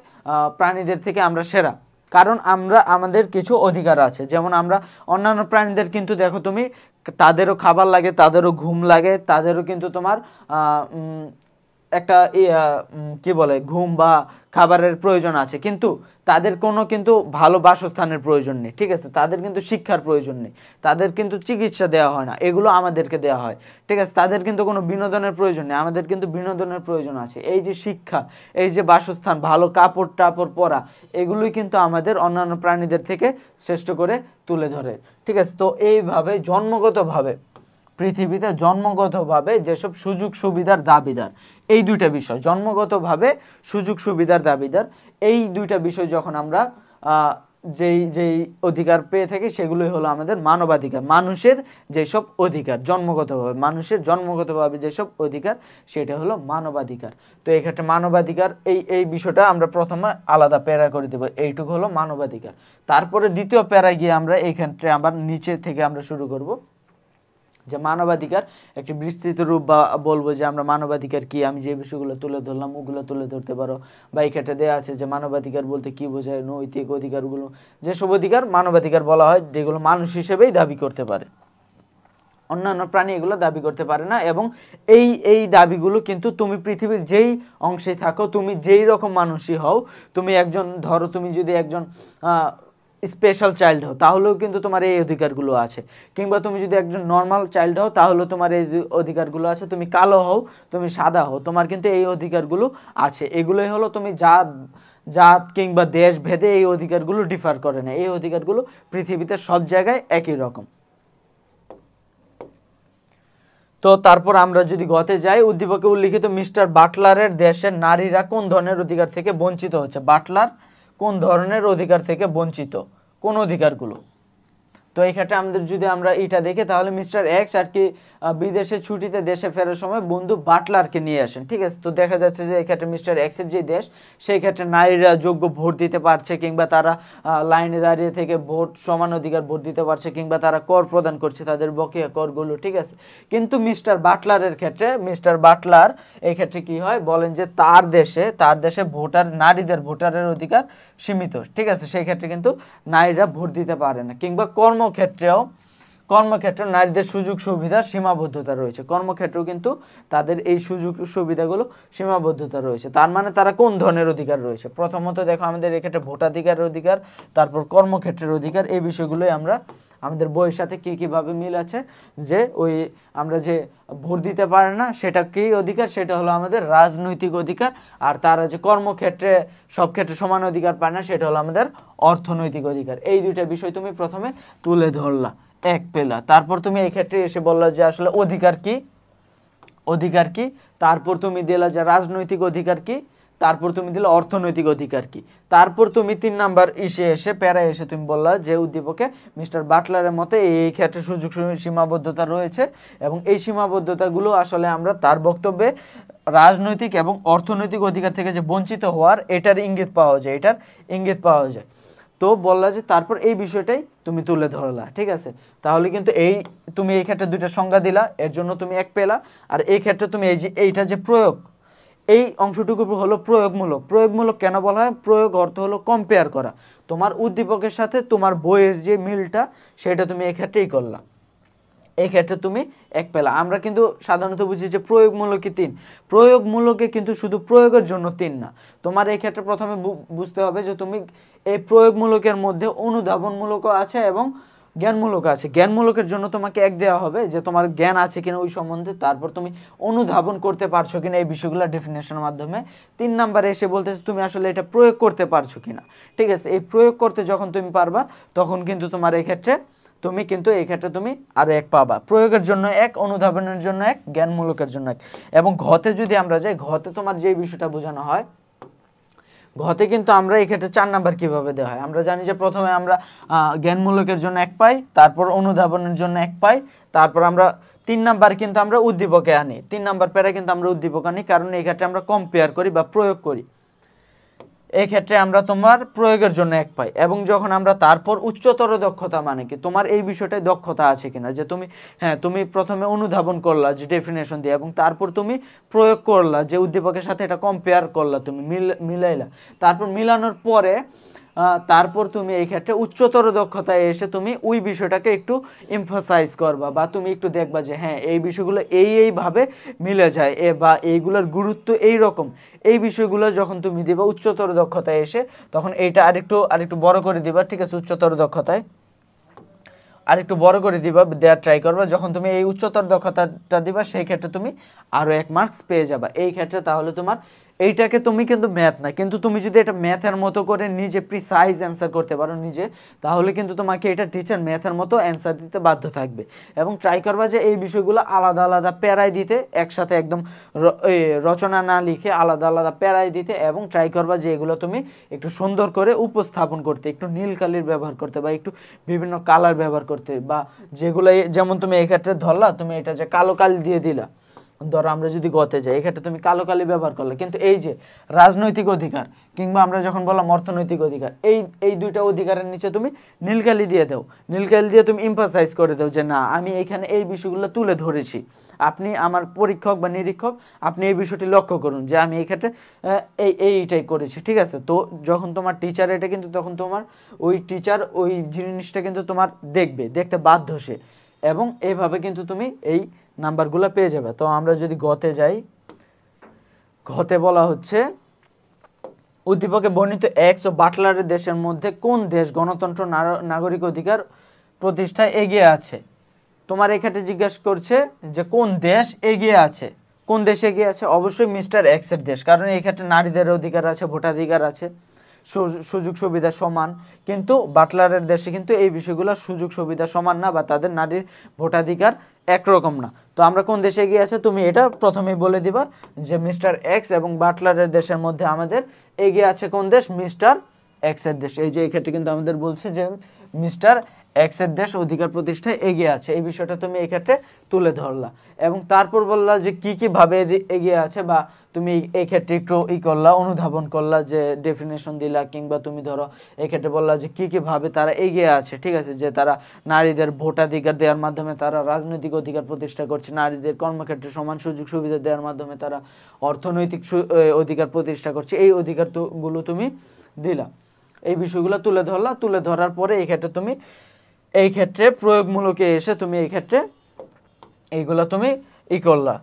প্রাণীদের থেকে আমরা সেরা, কারণ আমাদের কিছু অধিকার আছে। যেমন আমরা অন্যান্য প্রাণীদের কিন্তু দেখো তুমি, তাদেরও খাবার লাগে, তাদেরও ঘুম লাগে, তাদেরও কিন্তু তোমার একটা কি বলে ঘুম বা খাবারের প্রয়োজন আছে, কিন্তু তাদের কোনো কিন্তু ভালো বাসস্থানের প্রয়োজন নেই, ঠিক আছে। তাদের কিন্তু শিক্ষার প্রয়োজন নেই, তাদের কিন্তু চিকিৎসা দেওয়া হয় না, এগুলো আমাদেরকে দেওয়া হয়, ঠিক আছে। তাদের কিন্তু কোনো বিনোদনের প্রয়োজন নেই, আমাদের কিন্তু বিনোদনের প্রয়োজন আছে। এই যে শিক্ষা, এই যে বাসস্থান, ভালো কাপড় টাপড় পরা, এগুলোই কিন্তু আমাদের অন্যান্য প্রাণীদের থেকে শ্রেষ্ঠ করে তুলে ধরে, ঠিক আছে। তো এইভাবে জন্মগতভাবে পৃথিবীতে জন্মগতভাবে যেসব সুযোগ সুবিধার দাবিদার, এই দুইটা বিষয়, জন্মগতভাবে সুযোগ সুবিধার দাবিদার, এই দুইটা বিষয় যখন আমরা যেই অধিকার পেয়ে থাকি, সেগুলোই হলো আমাদের মানবাধিকার। মানুষের যেসব অধিকার জন্মগতভাবে, মানুষের জন্মগতভাবে যেসব অধিকার, সেটা হলো মানবাধিকার। তো এই ক্ষেত্রে মানবাধিকার এই বিষয়টা আমরা প্রথমে আলাদা প্যারা করে দেবো, এইটুকু হলো মানবাধিকার। তারপরে দ্বিতীয় প্যারা গিয়ে আমরা এই ক্ষেত্রে আবার নিচে থেকে আমরা শুরু করব, যে মানবাধিকার একটি বিস্তৃত রূপ, বা বলবো যে আমরা মানবাধিকার কি, আমি যে বিষয়গুলো তুলে ধরলাম ওগুলো তুলে ধরতে পারো। বা এই ক্ষেত্রে দেওয়া আছে যে মানবাধিকার বলতে কি বোঝায়, নৈতিক অধিকারগুলো, যেসব অধিকার মানবাধিকার বলা হয়, যেগুলো মানুষ হিসেবেই দাবি করতে পারে, অন্যান্য প্রাণী এগুলো দাবি করতে পারে না। এবং এই দাবিগুলো কিন্তু তুমি পৃথিবীর যেই অংশে থাকো, তুমি যেই রকম মানুষই হও, তুমি একজন, ধরো তুমি যদি একজন স্পেশাল চাইল্ড হও, তাহলেও কিন্তু তোমার এই অধিকারগুলো আছে। কিংবা তুমি যদি একজন নর্মাল চাইল্ড হও, তাহলেও তোমার এই অধিকারগুলো আছে। তুমি কালো হও, তুমি সাদা হও, তোমার কিন্তু এই অধিকারগুলো আছে। এগুলোই হলো, তুমি জাত কিংবা দেশ ভেদে এই অধিকারগুলো ডিফার করে না, এই অধিকারগুলো পৃথিবীতে সব জায়গায় একই রকম। তো তারপর আমরা যদি গতে যাই, উদ্দীপকে উল্লিখিত মিস্টার বাটলারের দেশের নারীরা কোন ধরনের অধিকার থেকে বঞ্চিত হচ্ছে। বাটলার কোন ধরনের অধিকার থেকে বঞ্চিত, কোন অধিকারগুলো। তো এই ক্ষেত্রে আমাদের যদি আমরা এটা দেখি, তাহলে মিস্টার এক্স আর কি বিদেশে ছুটিতে দেশে ফেরার সময় বন্ধু বাটলারকে নিয়ে আসেন, ঠিক আছে। তো দেখা যাচ্ছে যে এই ক্ষেত্রে মিস্টার এক্সের যে দেশ, সেই ক্ষেত্রে নারীরা যোগ্য ভোট দিতে পারছে, কিংবা তারা লাইনে দাঁড়িয়ে থেকে সমান অধিকার ভোট দিতে পারছে, কিংবা তারা কর প্রদান করছে, তাদের বকেয়া করগুলো, ঠিক আছে। কিন্তু মিস্টার বাটলারের ক্ষেত্রে, মিস্টার বাটলার এই ক্ষেত্রে কি হয়, বলেন যে তার দেশে নারীদের ভোটারের অধিকার সীমিত, ঠিক আছে। সেই ক্ষেত্রে কিন্তু নারীরা ভোট দিতে পারে না। কিংবা কর্মক্ষেত্রে নারীদের সুযোগ সুবিধার সীমাবদ্ধতা রয়েছে, কর্মক্ষেত্রেও কিন্তু তাদের এই সুযোগ সুবিধাগুলো সীমাবদ্ধতা রয়েছে। তার মানে তারা কোন ধরনের অধিকার রয়েছে, প্রথমত দেখো আমাদের এক্ষেত্রে ভোটাধিকারের অধিকার, তারপর কর্মক্ষেত্রের অধিকার, এই বিষয়গুলোই আমরা আমাদের বইয়ের সাথে কীভাবে মিল আছে, যে আমরা যে ভোট দিতে পারে না, সেটা কি অধিকার, সেটা হলো আমাদের রাজনৈতিক অধিকার। আর তারা যে কর্মক্ষেত্রে সব ক্ষেত্রে সমান অধিকার পায় না, সেটা হলো আমাদের অর্থনৈতিক অধিকার। এই দুইটা বিষয় তুমি প্রথমে তুলে ধরলা, এক পেলা। তারপর তুমি এই ক্ষেত্রে এসে বললা যে আসলে অধিকার কি, তারপর তুমি দিলা যে রাজনৈতিক অধিকার কি, তারপর তুমি দিলে অর্থনৈতিক অধিকার কি। তারপর তুমি 3 নাম্বার প্যারায় এসে তুমি বললা যে উদ্দীপকে মিস্টার বাটলারের মতে এই ক্ষেত্রে সুযোগ সীমাবদ্ধতা রয়েছে, এবং এই সীমাবদ্ধতাগুলো আসলে আমরা তার বক্তব্যে রাজনৈতিক এবং অর্থনৈতিক অধিকার থেকে যে বঞ্চিত হওয়ার, এটার ইঙ্গিত পাওয়া যায়। তো বললা যে তারপর এই বিষয়টাই তুমি তুলে ধরলা, ঠিক আছে। তাহলে কিন্তু তুমি এই ক্ষেত্রে দুইটা সংজ্ঞা দিলা, এর জন্য তুমি 1 পেলা। আর এই ক্ষেত্রে তুমি এইটা যে প্রয়োগ, এই অংশটুকু হলো প্রয়োগমূলক কেন বলা হয়, প্রয়োগ অর্থ হলো কম্পেয়ার করা, তোমার উদ্দীপকের সাথে তোমার বইয়ের যে মিলটা, সেটা তুমি এই ক্ষেত্রেই করলা, এই ক্ষেত্রে তুমি 1 পেলা। আমরা কিন্তু সাধারণত বুঝি যে প্রয়োগমূলকই 3, প্রয়োগমূলকে কিন্তু শুধু প্রয়োগের জন্য 3 না। তোমার এই ক্ষেত্রে প্রথমে বুঝতে হবে যে তুমি এই প্রয়োগমূলকের মধ্যে অনুধাবনমূলকও আছে এবং জ্ঞানমূলক আছে। জ্ঞানমূলকের জন্য তোমাকে 1 দেওয়া হবে, যে তোমার জ্ঞান আছে কিনা ওই সম্বন্ধে, তারপর তুমি অনুধাবন করতে পারছো কিনা এই বিষয়গুলো ডেফিনেশনের মাধ্যমে। 3 নম্বরে এসে বলতেছে তুমি আসলে এটা প্রয়োগ করতে পারছো কিনা, ঠিক আছে। এই প্রয়োগ করতে যখন তুমি পারবা, তখন কিন্তু তোমার এই ক্ষেত্রে তুমি আরো 1 পাবা। প্রয়োগের জন্য 1, অনুধাবনের জন্য 1, জ্ঞানমূলকের জন্য 1। এবং ঘতে যদি আমরা যাই, ঘতে তোমার যে বিষয়টা বোঝানো হয়, ঘতে কিন্তু আমরা এই ক্ষেত্রে 4 নাম্বার কিভাবে দেওয়া হয়। আমরা জানি যে প্রথমে আমরা জ্ঞানমূলকের জন্য 1 পাই, তারপর অনুধাবনের জন্য 1 পাই, তারপর আমরা 3 নাম্বার কিন্তু আমরা উদ্দীপকে আনি, 3 নাম্বার প্যারা কিন্তু আমরা উদ্দীপক আনি, কারণ এই ক্ষেত্রে আমরা কম্পেয়ার করি বা প্রয়োগ করি। এই ক্ষেত্রে আমরা তোমার প্রয়োগের জন্য 1 পাই। এবং যখন আমরা তারপর উচ্চতর দক্ষতা মানে কি, তোমার এই বিষয়টায় দক্ষতা আছে কিনা, যে তুমি তুমি প্রথমে অনুধাবন করলা যে ডেফিনেশন দিয়ে, এবং তারপর তুমি প্রয়োগ করলা, যে উদ্দীপকের সাথে এটা কম্পেয়ার করলা, তুমি মিলাইলা, তারপর মিলানোর পরে তারপর তুমি এই ক্ষেত্রে উচ্চতর দক্ষতায় এসে তুমি ওই বিষয়টাকে একটু এমফাসাইজ করবা, বা তুমি একটু দেখবা যে হ্যাঁ এই বিষয়গুলো এইভাবে মিলে যায়, বা এইগুলোর গুরুত্ব এই রকম, এই বিষয়গুলো যখন তুমি দিবা উচ্চতর দক্ষতায় এসে, তখন এইটা আরেকটু বড় করে দিবা, ঠিক আছে, উচ্চতর দক্ষতায় আরেকটু বড় করে দিবা, দেওয়ার ট্রাই করবা। যখন তুমি এই উচ্চতর দক্ষতাটা দিবা, সেই ক্ষেত্রে তুমি আরও 1 মার্কস পেয়ে যাবা এই ক্ষেত্রে। তাহলে তোমার এইটাকে তুমি কিন্তু ম্যাথ না, কিন্তু তুমি যদি এটা ম্যাথের মতো করে নিজে প্রিসাইজ অ্যান্সার করতে পারো নিজে, তাহলে কিন্তু তোমাকে এটা টিচার ম্যাথের মতো অ্যান্সার দিতে বাধ্য থাকবে। এবং ট্রাই করবা যে এই বিষয়গুলো আলাদা আলাদা প্যারায় দিতে, একসাথে একদম রচনা না লিখে আলাদা আলাদা প্যারায় দিতে, এবং ট্রাই করবা যে এগুলো তুমি একটু সুন্দর করে উপস্থাপন করতে, একটু নীল কালির ব্যবহার করতে, বা একটু বিভিন্ন কালার ব্যবহার করতে, বা যেগুলো যেমন তুমি এই ক্ষেত্রে ধরলা, তুমি এটা যে কালো কালি দিয়ে দিলা, ধরো আমরা যদি গতে যাই, এক্ষেত্রে তুমি কালো কালি ব্যবহার করলে, কিন্তু এই যে রাজনৈতিক অধিকার কিংবা আমরা যখন বললাম অর্থনৈতিক অধিকার, এই দুইটা অধিকারের নিচে তুমি নীলকালি দিয়ে দাও, নীলকালি দিয়ে তুমি এমফাসাইজ করে দাও যে না আমি এখানে এই বিষয়গুলো তুলে ধরেছি, আপনি আমার পরীক্ষক বা নিরীক্ষক, আপনি এই বিষয়টি লক্ষ্য করুন যে আমি এই ক্ষেত্রে এইটাই করেছি, ঠিক আছে। তো যখন তোমার টিচার এটা, কিন্তু তখন তোমার ওই টিচার ওই জিনিসটা কিন্তু তোমার দেখতে বাধ্য সে, এবং এইভাবে কিন্তু তুমি এই নাম্বারগুলো পেয়ে যাবে। তো আমরা যদি গতে যাই, ঘতে বলা হচ্ছে উদ্দীপকে বর্ণিত এক্স ও বাটলারের দেশের মধ্যে কোন দেশ গণতন্ত্র নাগরিক অধিকার প্রতিষ্ঠায় এগিয়ে আছে। তোমার এক্ষেত্রে জিজ্ঞাসা করছে যে কোন দেশ এগিয়ে আছে, কোন দেশ এগিয়ে আছে, অবশ্যই মিস্টার এক্সের দেশ, কারণ এই ক্ষেত্রে নারীদের অধিকার আছে, ভোটাধিকার আছে, সুযোগ সুবিধা সমান। কিন্তু বাটলারের দেশে কিন্তু এই বিষয়গুলো সুযোগ সুবিধা সমান না, বা তাদের নারীর ভোটাধিকার একরকম না। তো আমরা কোন দেশে এগিয়ে আছে, তুমি এটা প্রথমেই বলে দিবা যে মিস্টার এক্স, এবং বাটলারের দেশের মধ্যে আমাদের এগিয়ে আছে কোন দেশ, মিস্টার এক্সের দেশ। এই যে এই ক্ষেত্রে কিন্তু আমাদের বলছে যে মিস্টার এক্সের দেশ অধিকার প্রতিষ্ঠায় এগিয়ে আছে, এই বিষয়টা তুমি এই ক্ষেত্রে তুলে ধরলা। এবং তারপর বললা যে কি ভাবে এগিয়ে আছে, বা তুমি এই ক্ষেত্রে একটু করলা, অনুধাবন করলা, যে ডেফিনেশন দিলা, কিংবা তুমি ধরো এই ক্ষেত্রে বললা যে কি ভাবে তারা এগিয়ে আছে, ঠিক আছে, যে তারা নারীদের ভোটাধিকার দেওয়ার মাধ্যমে তারা রাজনৈতিক অধিকার প্রতিষ্ঠা করছে, নারীদের কর্মক্ষেত্রে সমান সুযোগ সুবিধা দেওয়ার মাধ্যমে তারা অর্থনৈতিক অধিকার প্রতিষ্ঠা করছে, এই অধিকারগুলো তুমি দিলা, এই বিষয়গুলো তুলে ধরলা। তুলে ধরার পরে এই ক্ষেত্রে তুমি এই ক্ষেত্রে প্রয়োগমূলকে এসে তুমি এই ক্ষেত্রে এইগুলো তুমি করলা,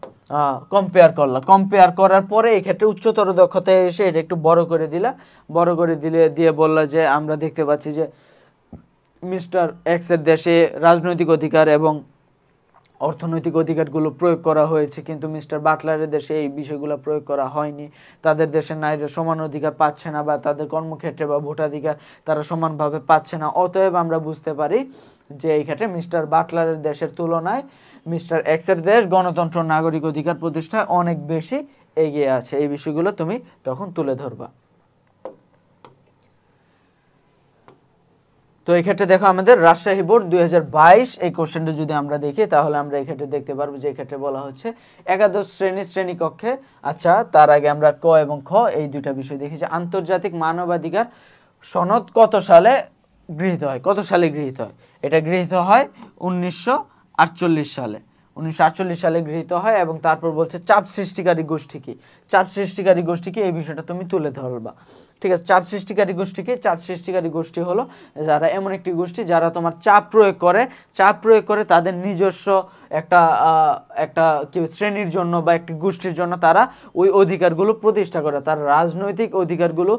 কম্পেয়ার করলা, কম্পেয়ার করার পরে এই ক্ষেত্রে উচ্চতর দক্ষতায় এসে এটা একটু বড় করে দিলা, বড় করে দিয়ে বললা যে আমরা দেখতে পাচ্ছি যে মিস্টার এক্সের দেশে রাজনৈতিক অধিকার এবং অর্থনৈতিক অধিকারগুলো প্রয়োগ করা হয়েছে, কিন্তু মিস্টার বাটলারের দেশে এই বিষয়গুলো প্রয়োগ করা হয়নি, তাদের দেশের নারীরা সমান অধিকার পাচ্ছে না, বা তাদের কর্মক্ষেত্রে বা ভোটাধিকার তারা সমানভাবে পাচ্ছে না। অতএব আমরা বুঝতে পারি যে এই ক্ষেত্রে মিস্টার বাটলারের দেশের তুলনায় মিস্টার এক্সের দেশ গণতন্ত্র নাগরিক অধিকার প্রতিষ্ঠায় অনেক বেশি এগিয়ে আছে। এই বিষয়গুলো তুমি তখন তুলে ধরবা। তো এই ক্ষেত্রে দেখো আমাদের রাজশাহী বোর্ড 2022 এই কোশ্চেনটা যদি আমরা দেখি, তাহলে আমরা এই ক্ষেত্রে দেখতে পারবো যে এই ক্ষেত্রে বলা হচ্ছে একাদশ শ্রেণীকক্ষে, আচ্ছা তার আগে আমরা ক এবং খ এই দুইটা বিষয় দেখি, যে আন্তর্জাতিক মানবাধিকার সনদ কত সালে গৃহীত হয়, কত সালে গৃহীত হয়। এটা গৃহীত হয় 1948 সালে, 1948 সালে গৃহীত হয়। এবং তারপর বলছে চাপ সৃষ্টিকারী গোষ্ঠী কি, চাপ সৃষ্টিকারী গোষ্ঠী কি, এই বিষয়টা তুমি তুলে ধরবা, ঠিক আছে। চাপ সৃষ্টিকারী গোষ্ঠী কি, চাপ সৃষ্টিকারী গোষ্ঠী হলো যারা এমন একটি গোষ্ঠী যারা তোমার চাপ প্রয়োগ করে তাদের নিজস্ব একটা কি শ্রেণীর জন্য বা একটি গোষ্ঠীর জন্য তারা ওই অধিকারগুলো প্রতিষ্ঠা করে, তার রাজনৈতিক অধিকারগুলো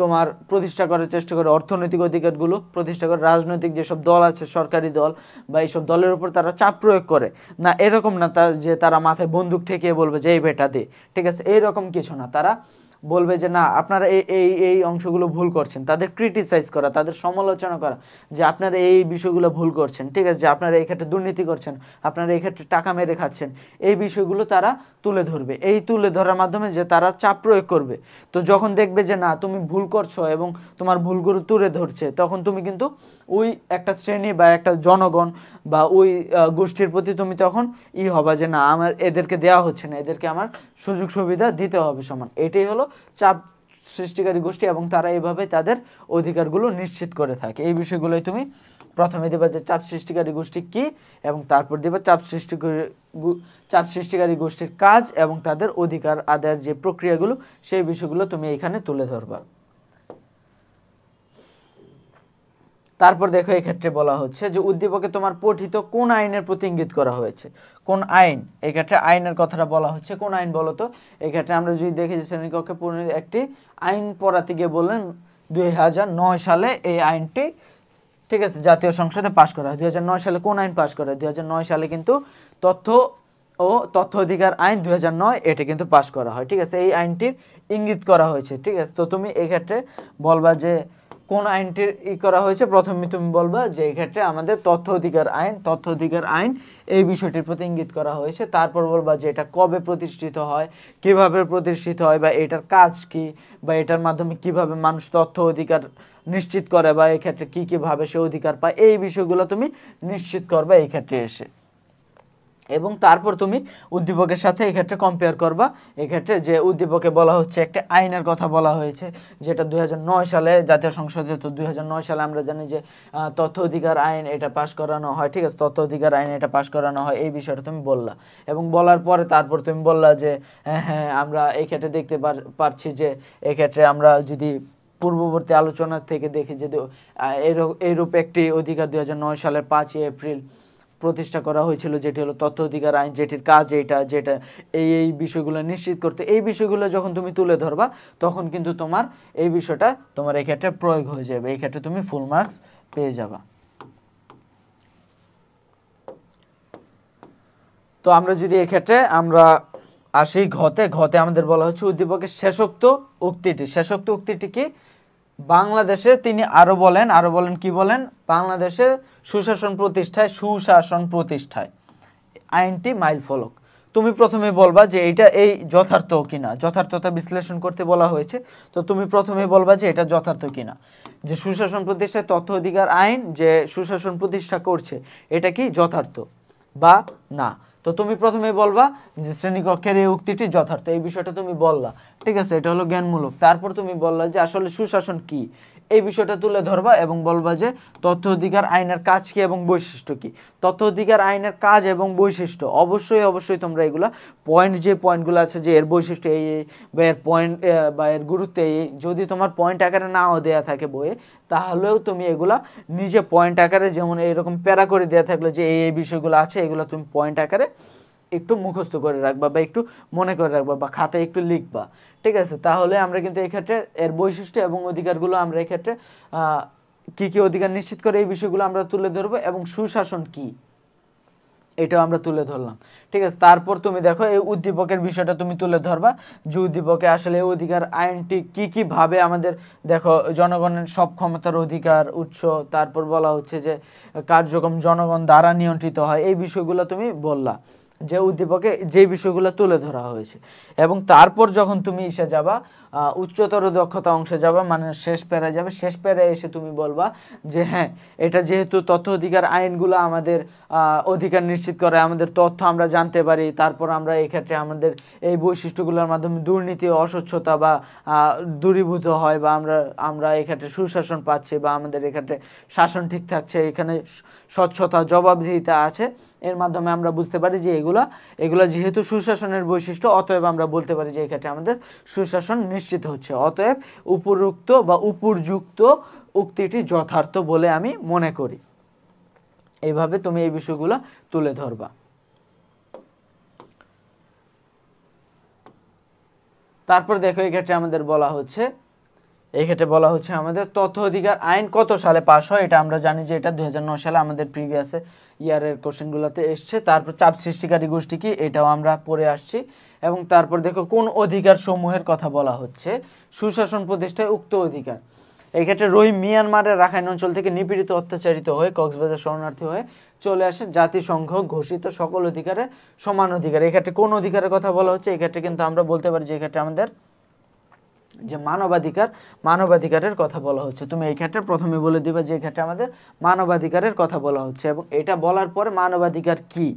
তোমার প্রতিষ্ঠা করার চেষ্টা করে, অর্থনৈতিক অধিকারগুলো প্রতিষ্ঠা করে, রাজনৈতিক যেসব দল আছে সরকারি দল বা এইসব দলের উপর তারা চাপ প্রয়োগ করে না, এরকম না যে তারা মাথায় বন্দুক ঠেকিয়ে বলবে যে এই বেটা দে, ঠিক আছে, এইরকম কিছু না। তারা বলবে যে না আপনারা এই এই এই অংশগুলো ভুল করছেন, তাদের ক্রিটিসাইজ করা, তাদের সমালোচনা করা যে আপনারা এই বিষয়গুলো ভুল করছেন, ঠিক আছে, যে আপনারা এই ক্ষেত্রে দুর্নীতি করছেন, আপনারা এই ক্ষেত্রে টাকা মেরে খাচ্ছেন, এই বিষয়গুলো তারা তুলে ধরবে। এই তুলে ধরার মাধ্যমে যে তারা চাপ প্রয়োগ করবে। তো যখন দেখবে যে না তুমি ভুল করছো এবং তোমার ভুলগুলো তুলে ধরছে, তখন তুমি কিন্তু ওই একটা শ্রেণী বা একটা জনগণ বা ওই গোষ্ঠীর প্রতি তুমি তখন হবা যে না আমার এদেরকে দেওয়া হচ্ছে না, এদেরকে আমার সুযোগ সুবিধা দিতে হবে সমান। এটাই হলো চাপ সৃষ্টিকারী গোষ্ঠী এবং তারা এইভাবে তাদের অধিকারগুলো নিশ্চিত করে থাকে। এই বিষয়গুলোই তুমি প্রথমে দেবা যে চাপ সৃষ্টিকারী গোষ্ঠী কি, এবং তারপর দেবা চাপ সৃষ্টিকারী গোষ্ঠীর কাজ এবং তাদের অধিকার আদায়ের যে প্রক্রিয়াগুলো সেই বিষয়গুলো তুমি এখানে তুলে ধরবা। তারপর দেখো এই ক্ষেত্রে বলা হচ্ছে যে উদ্দীপকে তোমার পঠিত কোন আইনের প্রতি ইঙ্গিত করা হয়েছে। কোন আইন, এই ক্ষেত্রে আইনের কথাটা বলা হচ্ছে। কোন আইন বলো তো? এই ক্ষেত্রে আমরা যদি দেখি যে শ্রেণীকক্ষে একটি আইন পড়াতে গিয়ে বললেন 2009 সালে এই আইনটি, ঠিক আছে, জাতীয় সংসদে পাশ করা হয়। 2009 সালে কোন আইন পাশ করা হয়? 2009 সালে কিন্তু তথ্য অধিকার আইন 2009 এটা কিন্তু পাশ করা হয়, ঠিক আছে। এই আইনটির ইঙ্গিত করা হয়েছে, ঠিক আছে। তো তুমি এই ক্ষেত্রে বলবা যে কোন আইনটির করা হয়েছে, প্রথমে তুমি বলবা যে এই ক্ষেত্রে আমাদের তথ্য অধিকার আইন এই বিষয়টির প্রতি ইঙ্গিত করা হয়েছে। তারপর বলবা যে এটা কবে প্রতিষ্ঠিত হয়, কিভাবে প্রতিষ্ঠিত হয়, বা এটার কাজ কি, বা এটার মাধ্যমে কিভাবে মানুষ তথ্য অধিকার নিশ্চিত করে, বা এই ক্ষেত্রে কি কিভাবে সে অধিকার পায়, এই বিষয়গুলো তুমি নিশ্চিত করবে এই ক্ষেত্রে এসে। এবং তারপর তুমি উদ্দীপকের সাথে এই ক্ষেত্রে কম্পেয়ার করবা। এই ক্ষেত্রে যে উদ্দীপকে বলা হচ্ছে একটা আইনের কথা বলা হয়েছে, যেটা 2009 সালে জাতীয় সংসদে, তো 2009 সালে আমরা জানি যে তথ্য অধিকার আইন এটা পাশ করানো হয়, ঠিক আছে, তথ্য অধিকার আইন এটা পাশ করানো হয়, এই বিষয়টা তুমি বললা। এবং বলার পরে তারপর তুমি বললা যে হ্যাঁ আমরা এই ক্ষেত্রে দেখতে পারছি যে এই ক্ষেত্রে আমরা যদি পূর্ববর্তী আলোচনা থেকে দেখি যে এইরূপ একটি অধিকার 2009 সালের 5ই এপ্রিল প্রতিষ্ঠা করা হয়েছিল, যেটি হলো তথ্য অধিকার আইন, যেটির কাজ যেটা এই বিষয়গুলো নিশ্চিত করতে। এই বিষয়গুলো যখন তুমি তুলে ধরবা তখন কিন্তু তোমার এই বিষয়টা তোমার এই ক্ষেত্রে প্রয়োগ হয়ে যাবে, এই ক্ষেত্রে তুমি ফুল মার্কস পেয়ে যাবা। তো আমরা যদি এই ক্ষেত্রে আমরা আসি ঘতে আমাদের বলা হচ্ছে উদ্দীপকের শেষোক্ত উক্তিটি কি? বাংলাদেশে তিনি আরো বলেন কি বলেন? বাংলাদেশে সুশাসন প্রতিষ্ঠায় আইনটি মাইল ফলক। তুমি প্রথমে বলবা যে এটা এই যথার্থ কিনা, যথার্থতা বিশ্লেষণ করতে বলা হয়েছে। তো তুমি প্রথমে বলবা যে এটা যথার্থ কিনা, যে সুশাসন প্রতিষ্ঠায় তথ্য অধিকার আইন যে সুশাসন প্রতিষ্ঠা করছে এটা কি যথার্থ বা না। তো তুমি প্রথমে বলবা যে শ্রেণীকক্ষের এই উক্তিটি যথার্থ, এই বিষয়টা তুমি বললা, ঠিক আছে, এটা হলো জ্ঞানমূলক। তারপর তুমি বললা যে আসলে সুশাসন কি, এই বিষয়টা তুলে ধরবা এবং বলবা যে তথ্য অধিকার আইনের কাজ কি এবং বৈশিষ্ট্য কি। তথ্য অধিকার আইনের কাজ এবং বৈশিষ্ট্য অবশ্যই তোমরা এগুলা যে পয়েন্টগুলো আছে যে এর বৈশিষ্ট্য এই বা এর পয়েন্ট বা এর গুরুত্ব এই, যদি তোমার পয়েন্ট আকারে নাও দেয়া থাকে বইয়ে, তাহলেও তুমি এগুলা নিজে পয়েন্ট আকারে, যেমন এইরকম প্যারা করে দেয়া থাকলে যে এই বিষয়গুলো আছে, এগুলো তুমি পয়েন্ট আকারে একটু মুখস্থ করে রাখবা বা একটু মনে করে রাখবা বা খাতায় একটু লিখবা, ঠিক আছে। তাহলে আমরা কিন্তু এই ক্ষেত্রে এর বৈশিষ্ট্য এবং অধিকারগুলো আমরা এই ক্ষেত্রে কি কি অধিকার নিশ্চিত করে এই বিষয়গুলো আমরা তুলে ধরবো, এবং সুশাসন কি এটাও আমরা তুলে ধরলাম, ঠিক আছে। তারপর তুমি দেখো এই উদ্দীপকের বিষয়টা তুমি তুলে ধরবা যে উদ্দীপকে আসলে এই অধিকার আইনটি কি ভাবে আমাদের, দেখো জনগণের সব ক্ষমতার অধিকার উৎস, তারপর বলা হচ্ছে যে কার্যক্রম জনগণ দ্বারা নিয়ন্ত্রিত হয়, এই বিষয়গুলো তুমি বললা যে উদ্দীপকে যে বিষয়গুলো তুলে ধরা হয়েছে। এবং তারপর যখন তুমি এসে যাবা উচ্চতর দক্ষতা অংশে যাবা, মানে শেষ প্যারায় যাবে, শেষ প্যারায় এসে তুমি বলবা যে হ্যাঁ এটা যেহেতু তথ্য অধিকার আইনগুলো আমাদের অধিকার নিশ্চিত করে, আমাদের তথ্য আমরা জানতে পারি, তারপর আমরা এই ক্ষেত্রে আমাদের এই বৈশিষ্ট্যগুলোর মাধ্যমে দুর্নীতি অস্বচ্ছতা বা দূরীভূত হয়, বা আমরা এই ক্ষেত্রে সুশাসন পাচ্ছি, বা আমাদের এক্ষেত্রে শাসন ঠিক থাকছে, এখানে স্বচ্ছতা জবাবদিহিতা আছে, এর মাধ্যমে আমরা বুঝতে পারি যে এগুলা যেহেতু সুশাসনের বৈশিষ্ট্য, অতএব আমরা বলতে পারি যে এই ক্ষেত্রে আমাদের সুশাসন নিশ্চিত হচ্ছে, অতএব উপরোক্ত বা উপযুক্ত উক্তিটি যথার্থ বলে আমি মনে করি। এইভাবে তুমি এই বিষয়গুলো তুলে ধরবা। তারপর দেখো এই ক্ষেত্রে আমাদের বলা হচ্ছে আমাদের তথ্য অধিকার আইন কত সালে পাস হয়, এটা আমরা জানি যে এটা 2009 সালে আমাদের প্রিভিয়াস ইয়ারের কোশ্চেনগুলোতে এসছে। তারপর চাপ সৃষ্টিকারী গোষ্ঠী কি, এটাও আমরা পড়ে আসছি। এবং তারপর দেখো কোন অধিকার সমূহের কথা বলা হচ্ছে, সুশাসন প্রতিষ্ঠায় উক্ত অধিকার। এই ক্ষেত্রে রহিম মিয়ানমারের রাখাইন অঞ্চল থেকে নিপীড়িত অত্যাচারিত হয়ে কক্সবাজার শরণার্থী হয়ে চলে আসে জাতিসংঘ ঘোষিত সকল অধিকারের সমান অধিকার। এই ক্ষেত্রে কোন অধিকারের কথা বলা হচ্ছে? এই ক্ষেত্রে কিন্তু আমরা বলতে পারি যে এই ক্ষেত্রে আমাদের যে মানবাধিকারের কথা বলা হচ্ছে। তুমি এই ক্ষেত্রে প্রথমে বলে দিবা যে এই ক্ষেত্রে আমাদের মানবাধিকারের কথা বলা হচ্ছে, এবং এটা বলার পরে মানবাধিকার কি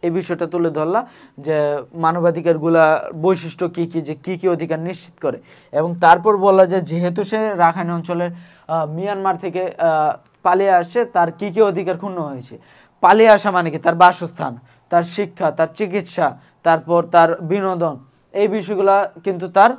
এই বিষয়টা তুলে ধরলা, যে মানবাধিকারগুলা বৈশিষ্ট্য কি কি, যে কি কি অধিকার নিশ্চিত করে। এবং তারপর বলা যে যেহেতু সে রাখাইন অঞ্চলের মিয়ানমার থেকে পালিয়ে আসছে, তার কি কি অধিকার ক্ষুণ্ণ হয়েছে। পালিয়ে আসা মানে কি? তার বাসস্থান, তার শিক্ষা, তার চিকিৎসা, তারপর তার বিনোদন, এই বিষয়গুলা কিন্তু তার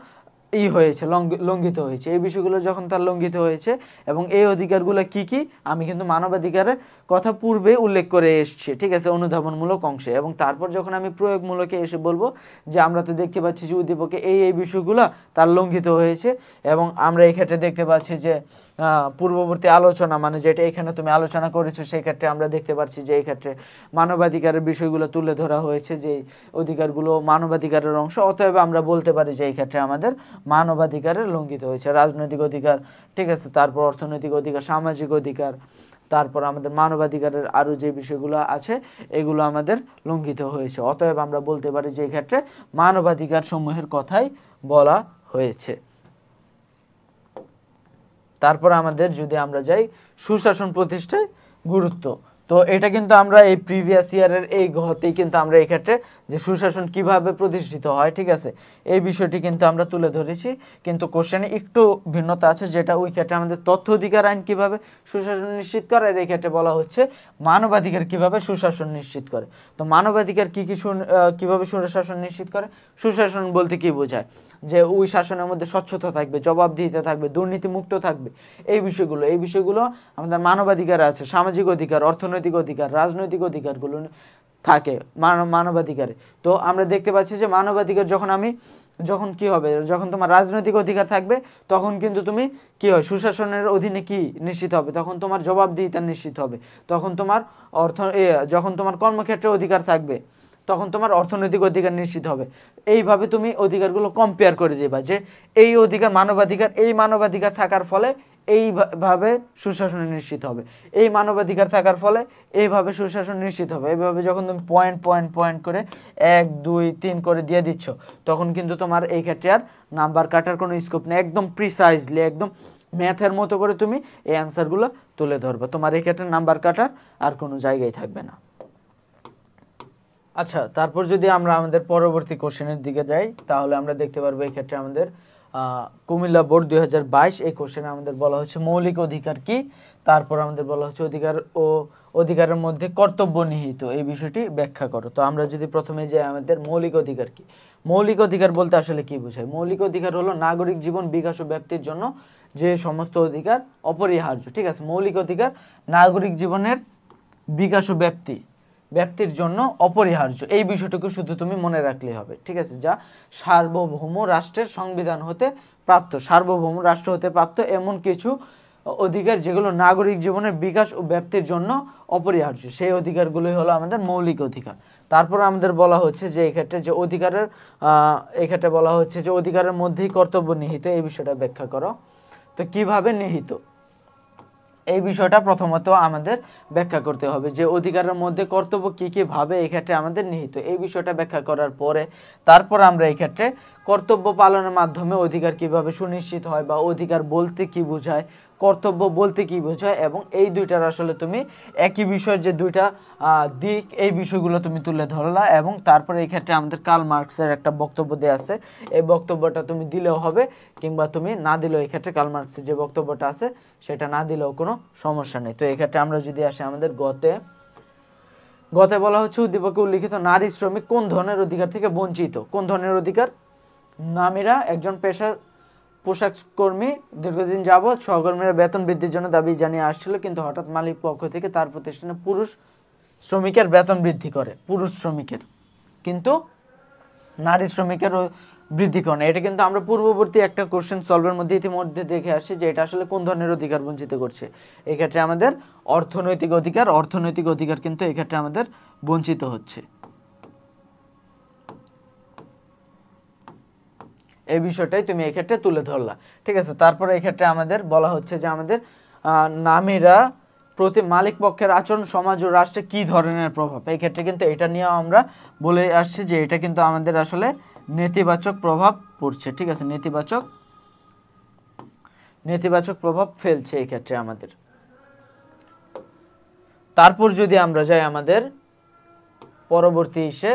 হয়েছে, লঙ্ঘিত হয়েছে। এই বিষয়গুলো যখন তার লঙ্ঘিত হয়েছে, এবং এই অধিকারগুলো কি কি আমি কিন্তু মানবাধিকারের কথা পূর্বে উল্লেখ করে এসেছি, ঠিক আছে, অনুধাবনমূলক অংশে। এবং তারপর যখন আমি প্রয়োগমূলকে এসে বলবো যে আমরা তো দেখতে পাচ্ছি যে উদ্দীপকে এই বিষয়গুলো তার লঙ্ঘিত হয়েছে, এবং আমরা এই ক্ষেত্রে দেখতে পাচ্ছি যে পূর্ববর্তী আলোচনা মানে যেটা এখানে তুমি আলোচনা করেছো, সেই ক্ষেত্রে আমরা দেখতে পাচ্ছি যে এই ক্ষেত্রে মানবাধিকারের বিষয়গুলো তুলে ধরা হয়েছে, যে অধিকারগুলো মানবাধিকারের অংশ। অতএব আমরা বলতে পারি যে এই ক্ষেত্রে আমাদের মানবাধিকারের লঙ্ঘিত হয়েছে। রাজনৈতিক অধিকার, ঠিক আছে, তারপর অর্থনৈতিক অধিকার, সামাজিক অধিকার, তারপর আমাদের মানবাধিকারের আরও যে বিষয়গুলো আছে এগুলো আমাদের লঙ্ঘিত হয়েছে। অতএব আমরা বলতে পারি যে এই ক্ষেত্রে মানবাধিকার সমূহের কথাই বলা হয়েছে। তারপর আমাদের যদি আমরা যাই সুশাসন প্রতিষ্ঠায় গুরুত্ব, তো এটা কিন্তু আমরা এই প্রিভিয়াস ইয়ারের এই ঘতেই কিন্তু আমরা এই ক্ষেত্রে যে সুশাসন কিভাবে প্রতিষ্ঠিত হয়, ঠিক আছে, এই বিষয়টি কিন্তু আমরা তুলে ধরেছি। কিন্তু কোশ্চেনে একটু ভিন্নতা আছে, যেটা ওই ক্ষেত্রে আমাদের তথ্য অধিকার আইন কিভাবে সুশাসন নিশ্চিত করে, আর এই ক্ষেত্রে বলা হচ্ছে মানবাধিকার কিভাবে সুশাসন নিশ্চিত করে। তো মানবাধিকার কি কি কিভাবে সুশাসন নিশ্চিত করে? সুশাসন বলতে কি বোঝায়? যে ওই শাসনের মধ্যে স্বচ্ছতা থাকবে, জবাবদিহিতা থাকবে, দুর্নীতিমুক্ত থাকবে, এই বিষয়গুলো আমাদের মানবাধিকার আছে। সামাজিক অধিকার, অর্থনৈতিক অধিকার, রাজনৈতিক অধিকারগুলো থাকে মানবাধিকারে। তো আমরা দেখতে পাচ্ছি যে মানবাধিকার যখন কি হবে, যখন তোমার রাজনৈতিক অধিকার থাকবে, তখন কিন্তু তুমি কি হয়, সুশাসনের অধীনে কি নিশ্চিত হবে, তখন তোমার জবাবদিহিতা নিশ্চিত হবে, তখন তোমার যখন তোমার কর্মক্ষেত্রে অধিকার থাকবে, তখন তোমার অর্থনৈতিক অধিকার নিশ্চিত হবে। এইভাবে তুমি অধিকারগুলো কম্পেয়ার করে দেবা যে এই অধিকার মানবাধিকার থাকার ফলে এইভাবে সুশাসন নিশ্চিত হবে, এই মানবাধিকার থাকার ফলে এইভাবে সুশাসন নিশ্চিত হবে। এইভাবে যখন তুমি পয়েন্ট করে 1 2 3 করে দিয়ে দিচ্ছ, তখন কিন্তু তোমার এই ক্ষেত্রে আর নাম্বার কাটার কোনো স্কোপ নেই। একদম প্রিসাইজলি, একদম ম্যাথের মতো করে তুমি এই অ্যান্সারগুলো তুলে ধরবে। তোমার এই ক্ষেত্রে নাম্বার কাটার আর কোনো জায়গায় থাকবে না। আচ্ছা, তারপর যদি আমরা আমাদের পরবর্তী কোশ্চেনের দিকে যাই, তাহলে আমরা দেখতে পারবো এই ক্ষেত্রে আমাদের কুমিল্লা বোর্ড 2022 এই কোশ্চেনে আমাদের বলা হচ্ছে মৌলিক অধিকার কি, তারপর আমাদের বলা হচ্ছে অধিকার ও অধিকারের মধ্যে কর্তব্য নিহিত, এই বিষয়টি ব্যাখ্যা করো। তো আমরা যদি প্রথমে যাই আমাদের মৌলিক অধিকার কি, মৌলিক অধিকার বলতে আসলে কি বোঝায়? মৌলিক অধিকার হলো নাগরিক জীবন বিকাশ ও ব্যাপ্তির জন্য যে সমস্ত অধিকার অপরিহার্য, ঠিক আছে। মৌলিক অধিকার নাগরিক জীবনের বিকাশ ও ব্যাপ্তির জন্য অপরিহার্য, এই বিষয়টুকু শুধু তুমি মনে রাখলেই হবে, ঠিক আছে। যা সার্বভৌম রাষ্ট্রের সংবিধান হতে প্রাপ্ত, সার্বভৌম রাষ্ট্র হতে প্রাপ্ত এমন কিছু অধিকার যেগুলো নাগরিক জীবনের বিকাশ ও ব্যাপ্তির জন্য অপরিহার্য, সেই অধিকারগুলোই হলো আমাদের মৌলিক অধিকার। তারপর আমাদের বলা হচ্ছে যে এক্ষেত্রে যে অধিকারের এক্ষেত্রে বলা হচ্ছে যে অধিকারের মধ্যেই কর্তব্য নিহিত, এই বিষয়টা ব্যাখ্যা করো। তো কিভাবে নিহিত, এই বিষয়টা প্রথমত আমাদের ব্যাখ্যা করতে হবে যে অধিকারের মধ্যে কর্তব্য কি কি ভাবে এই ক্ষেত্রে আমাদের নিহিত, এই বিষয়টা ব্যাখ্যা করার পরে তারপর আমরা এই ক্ষেত্রে কর্তব্য পালনের মাধ্যমে অধিকার কিভাবে সুনিশ্চিত হয়, বা অধিকার বলতে কি বোঝায়, কর্তব্য বলতে কি বোঝায়, এবং এই দুইটার আসলে তুমি একই বিষয়ের যে দুইটা দিক, এই বিষয়গুলো তুমি তুলে ধরলা। এবং তারপরে এই ক্ষেত্রে আমাদের কার্ল মার্কসের একটা বক্তব্য দেওয়া আছে, এই বক্তব্যটা তুমি দিলেও হবে কিংবা তুমি না দিলেও, এই ক্ষেত্রে কার্ল মার্কসের যে বক্তব্যটা আছে সেটা না দিলেও কোনো সমস্যা নেই। তো এই ক্ষেত্রে আমরা যদি আসি আমাদের গতে বলা হচ্ছে উদ্দীপকে উল্লিখিত নারী শ্রমিক কোন ধরনের অধিকার থেকে বঞ্চিত। কোন ধরনের অধিকার? নারীরা একজন পোশাক কর্মী দীর্ঘদিন যাবৎ সহকর্মীরা বেতন বৃদ্ধির জন্য দাবি জানিয়ে আসছিল, কিন্তু হঠাৎ মালিক পক্ষ থেকে তার প্রতিষ্ঠানে পুরুষ শ্রমিকের বেতন বৃদ্ধি করে, পুরুষ শ্রমিকের, কিন্তু নারী শ্রমিকের বৃদ্ধি করে না। এটা কিন্তু আমরা পূর্ববর্তী একটা কোশ্চেন সলভের মধ্যে ইতিমধ্যে দেখে আসি যে এটা আসলে কোন ধরনের অধিকার বঞ্চিত করছে। এই ক্ষেত্রে আমাদের অর্থনৈতিক অধিকার কিন্তু এই ক্ষেত্রে আমাদের বঞ্চিত হচ্ছে। এই বিষয়টাই তুমি এই ক্ষেত্রে তুলে ধরলা, ঠিক আছে। তারপরে এই ক্ষেত্রে আমাদের বলা হচ্ছে যে আমাদের নামীরা প্রতি মালিক পক্ষের আচরণ সমাজ ও রাষ্ট্রে কি ধরনের প্রভাব, এই ক্ষেত্রে কিন্তু এটা নিয়েও আমরা বলে আসছি যে এটা কিন্তু আমাদের আসলে নেতিবাচক প্রভাব পড়ছে, ঠিক আছে, নেতিবাচক প্রভাব ফেলছে এই ক্ষেত্রে আমাদের। তারপর যদি আমরা যাই আমাদের পরবর্তী ইসে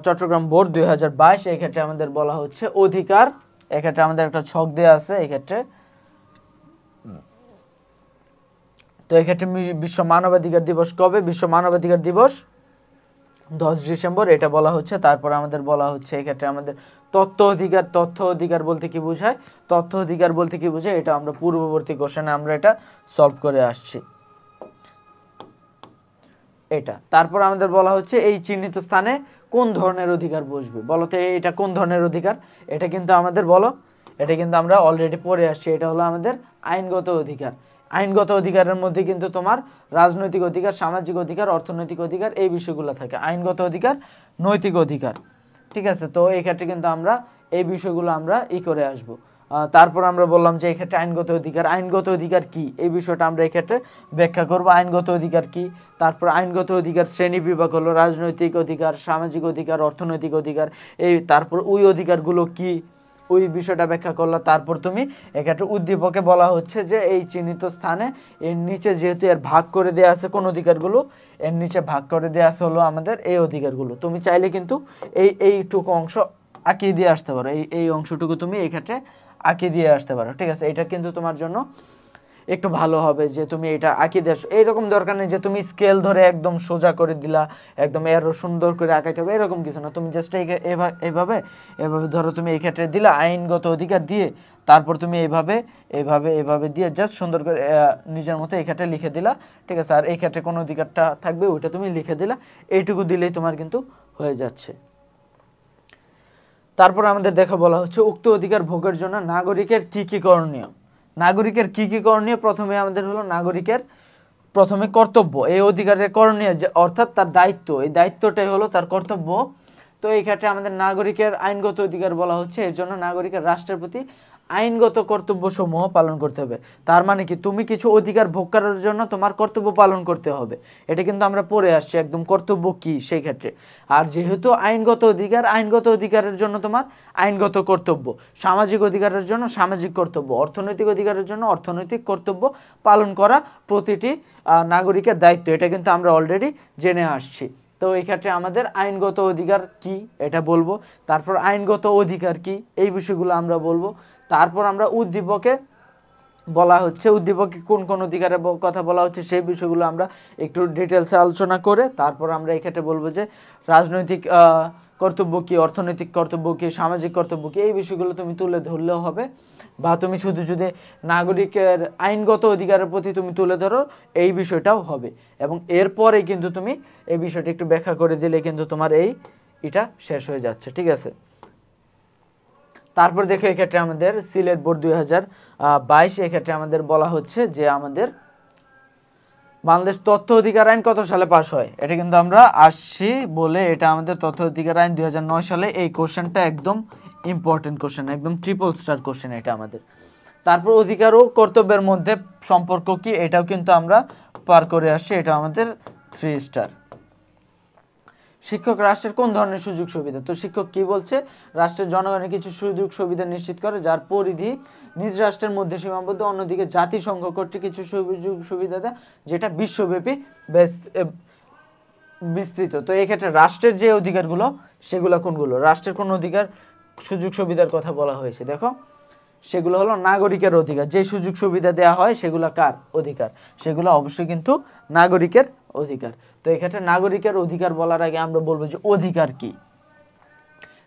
চট্টগ্রাম বোর্ড 2022, এই ক্ষেত্রে আমাদের বলা হচ্ছে অধিকার, এই ক্ষেত্রে আমাদের একটা ছক দেওয়া আছে এই ক্ষেত্রে। তো এই ক্ষেত্রে বিশ্ব মানবাধিকার দিবস কবে? বিশ্ব মানবাধিকার দিবস 10 ডিসেম্বর, এটা বলা হচ্ছে। তারপর আমাদের বলা হচ্ছে এই ক্ষেত্রে আমাদের তথ্য অধিকার বলতে কি বোঝায়? তথ্য অধিকার বলতে কি বোঝায় এটা আমরা পূর্ববর্তী কোশ্চেনে আমরা এটা সলভ করে আসছি এটা। তারপর আমাদের বলা হচ্ছে এই চিহ্নিত স্থানে কোন ধরনের অধিকার বসবে, বলো তো এটা কোন ধরনের অধিকার? এটা কিন্তু আমাদের বলো, এটা কিন্তু আমরা অলরেডি পড়ে আসছি, এটা হলো আমাদের আইনগত অধিকার। আইনগত অধিকারের মধ্যে কিন্তু তোমার রাজনৈতিক অধিকার, সামাজিক অধিকার, অর্থনৈতিক অধিকার এই বিষয়গুলো থাকে, আইনগত অধিকার, নৈতিক অধিকার, ঠিক আছে। তো এই ক্ষেত্রে কিন্তু আমরা এই বিষয়গুলো আমরা করে আসব। তারপর আমরা বললাম যে এই ক্ষেত্রে আইনগত অধিকার কি, এই বিষয়টা আমরা এই ক্ষেত্রে ব্যাখ্যা করব, আইনগত অধিকার কি। তারপর আইনগত অধিকার শ্রেণী বিভাগ হলো রাজনৈতিক অধিকার, সামাজিক অধিকার, অর্থনৈতিক অধিকার, এই তারপর ওই অধিকারগুলো কি, ওই বিষয়টা ব্যাখ্যা করলো। তারপর তুমি এক্ষেত্রে উদ্দীপকে বলা হচ্ছে যে এই চিহ্নিত স্থানে এর নিচে যেহেতু এর ভাগ করে দেওয়া আছে কোন অধিকারগুলো, এর নিচে ভাগ করে দেওয়া আছে হলো আমাদের এই অধিকারগুলো। তুমি চাইলে কিন্তু এইটুকু অংশ আঁকিয়ে দিয়ে আসতে পারো, এই অংশটুকু তুমি এই ক্ষেত্রে আঁকিয়ে দিয়ে আসতে পারো, ঠিক আছে। এটা কিন্তু তোমার জন্য একটু ভালো হবে যে তুমি এটা আঁকিয়ে দিয়ে আসো। এইরকম দরকার নেই যে তুমি স্কেল ধরে একদম সোজা করে দিলা, একদম এরও সুন্দর করে আঁকাইতে হবে, এরকম কিছু না। তুমি জাস্ট এইভাবে ধরো তুমি এই ক্ষেত্রে দিলা আইনগত অধিকার দিয়ে, তারপর তুমি এইভাবে দিয়ে জাস্ট সুন্দর করে নিজের মতো এই ক্ষেত্রে লিখে দিলা, ঠিক আছে। আর এই ক্ষেত্রে কোন অধিকারটা থাকবে ওইটা তুমি লিখে দিলা, এইটুকু দিলেই তোমার কিন্তু হয়ে যাচ্ছে। তারপর আমাদের দেখা বলা হচ্ছে উক্ত অধিকার ভোগের জন্য নাগরিকের কি কি করণীয়। নাগরিকের কি কি করণীয়? প্রথমে আমাদের হলো নাগরিকের প্রথমে কর্তব্য, এই অধিকারের করণীয় অর্থাৎ তার দায়িত্ব, এই দায়িত্বটাই হলো তার কর্তব্য। তো এই ক্ষেত্রে আমাদের নাগরিকের আইনগত অধিকার বলা হচ্ছে, এর জন্য নাগরিকের রাষ্ট্রের প্রতি আইনগত কর্তব্য সমূহ পালন করতে হবে। তার মানে কি তুমি কিছু অধিকার ভোগ করার জন্য তোমার কর্তব্য পালন করতে হবে, এটা কিন্তু আমরা পড়ে আসছি একদম কর্তব্য কি সেই ক্ষেত্রে। আর যেহেতু আইনগত অধিকারের জন্য তোমার আইনগত কর্তব্য, সামাজিক অধিকারের জন্য সামাজিক কর্তব্য, অর্থনৈতিক অধিকারের জন্য অর্থনৈতিক কর্তব্য পালন করা প্রতিটি নাগরিকের দায়িত্ব, এটা কিন্তু আমরা অলরেডি জেনে আসছি। তো এই ক্ষেত্রে আমাদের আইনগত অধিকার কি এটা বলবো, তারপর আইনগত অধিকার কি এই বিষয়গুলো আমরা বলবো। তারপর আমরা উদ্দীপকে বলা হচ্ছে উদ্দীপকে কোন কোন অধিকারের কথা বলা হচ্ছে সেই বিষয়গুলো আমরা একটু ডিটেলসে আলোচনা করে তারপর আমরা এই ক্ষেত্রে বলবো যে রাজনৈতিক কর্তব্য কি, অর্থনৈতিক কর্তব্য কি, সামাজিক কর্তব্য কি, এই বিষয়গুলো তুমি তুলে ধরলেও হবে। বা তুমি শুধু যদি নাগরিকের আইনগত অধিকারের প্রতি তুমি তুলে ধরো এই বিষয়টাও হবে। এবং এরপরে কিন্তু তুমি এই বিষয়টা একটু ব্যাখ্যা করে দিলে কিন্তু তোমার এটা শেষ হয়ে যাচ্ছে, ঠিক আছে। তারপর দেখো এক্ষেত্রে আমাদের সিলেট বোর্ড 2022, এক্ষেত্রে আমাদের বলা হচ্ছে যে আমাদের বাংলাদেশ তথ্য অধিকার আইন কত সালে পাস হয়, এটা কিন্তু আমরা আসছি বলে এটা আমাদের তথ্য অধিকার আইন 2009 সালে। এই কোশ্চেনটা একদম ইম্পর্টেন্ট কোশ্চেন, একদম ট্রিপল স্টার কোশ্চেন এটা আমাদের। তারপর অধিকার ও কর্তব্যের মধ্যে সম্পর্ক কি, এটাও কিন্তু আমরা পার করে আসছি, এটা আমাদের 3 স্টার। শিক্ষক রাষ্ট্রের কোন ধরনের সুযোগ সুবিধা, তো শিক্ষক কি বলছে, রাষ্ট্রের জনগণের কিছু সুযোগ সুবিধা নিশ্চিত করে যার পরিধি নিজ রাষ্ট্রের মধ্যে সীমাবদ্ধ, অন্যদিকে জাতিসংঘ কর্তৃক কিছু সুযোগ সুবিধা দেয় যেটা বিশ্বব্যাপী বিস্তৃত। তো এই ক্ষেত্রে রাষ্ট্রের যে অধিকারগুলো সেগুলো কোনগুলো, রাষ্ট্রের কোন অধিকার সুযোগ সুবিধার কথা বলা হয়েছে, দেখো সেগুলো হলো নাগরিকের অধিকার, যে সুযোগ সুবিধা দেওয়া হয় সেগুলো কার অধিকার, সেগুলো অবশ্যই কিন্তু নাগরিকের অধিকার। তো এক্ষেত্রে নাগরিকের অধিকার বলার আগে আমরা বলবো যে অধিকার কি।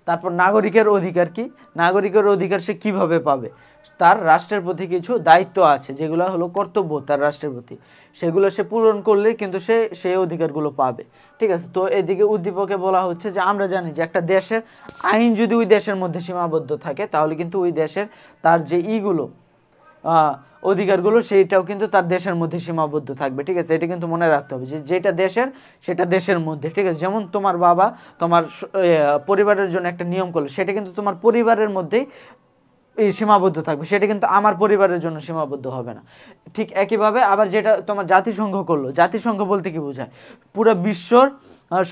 তারপর নাগরিকের অধিকার কি, নাগরিকের অধিকার সে কিভাবে পাবে, তার রাষ্ট্রের প্রতি কিছু দায়িত্ব আছে যেগুলো হলো কর্তব্য তার রাষ্ট্রের প্রতি, সেগুলো সে পূরণ করলে কিন্তু সে সেই অধিকারগুলো পাবে, ঠিক আছে। তো এদিকে উদ্দীপকে বলা হচ্ছে যে আমরা জানি যে একটা দেশের আইন যদি ওই দেশের মধ্যে সীমাবদ্ধ থাকে তাহলে কিন্তু ওই দেশের তার যে অধিকারগুলো সেইটাও কিন্তু তার দেশের মধ্যে সীমাবদ্ধ থাকবে, ঠিক আছে। এটা কিন্তু মনে রাখতে হবে যে যেটা দেশের সেটা দেশের মধ্যে, ঠিক আছে। যেমন তোমার বাবা তোমার পরিবারের জন্য একটা নিয়ম করলো, সেটা কিন্তু তোমার পরিবারের মধ্যেই এই সীমাবদ্ধ থাকবে, সেটা কিন্তু আমার পরিবারের জন্য সীমাবদ্ধ হবে না। ঠিক একইভাবে আবার যেটা তোমার জাতিসংঘ করলো, জাতিসংঘ বলতে কি বোঝায়, পুরো বিশ্বর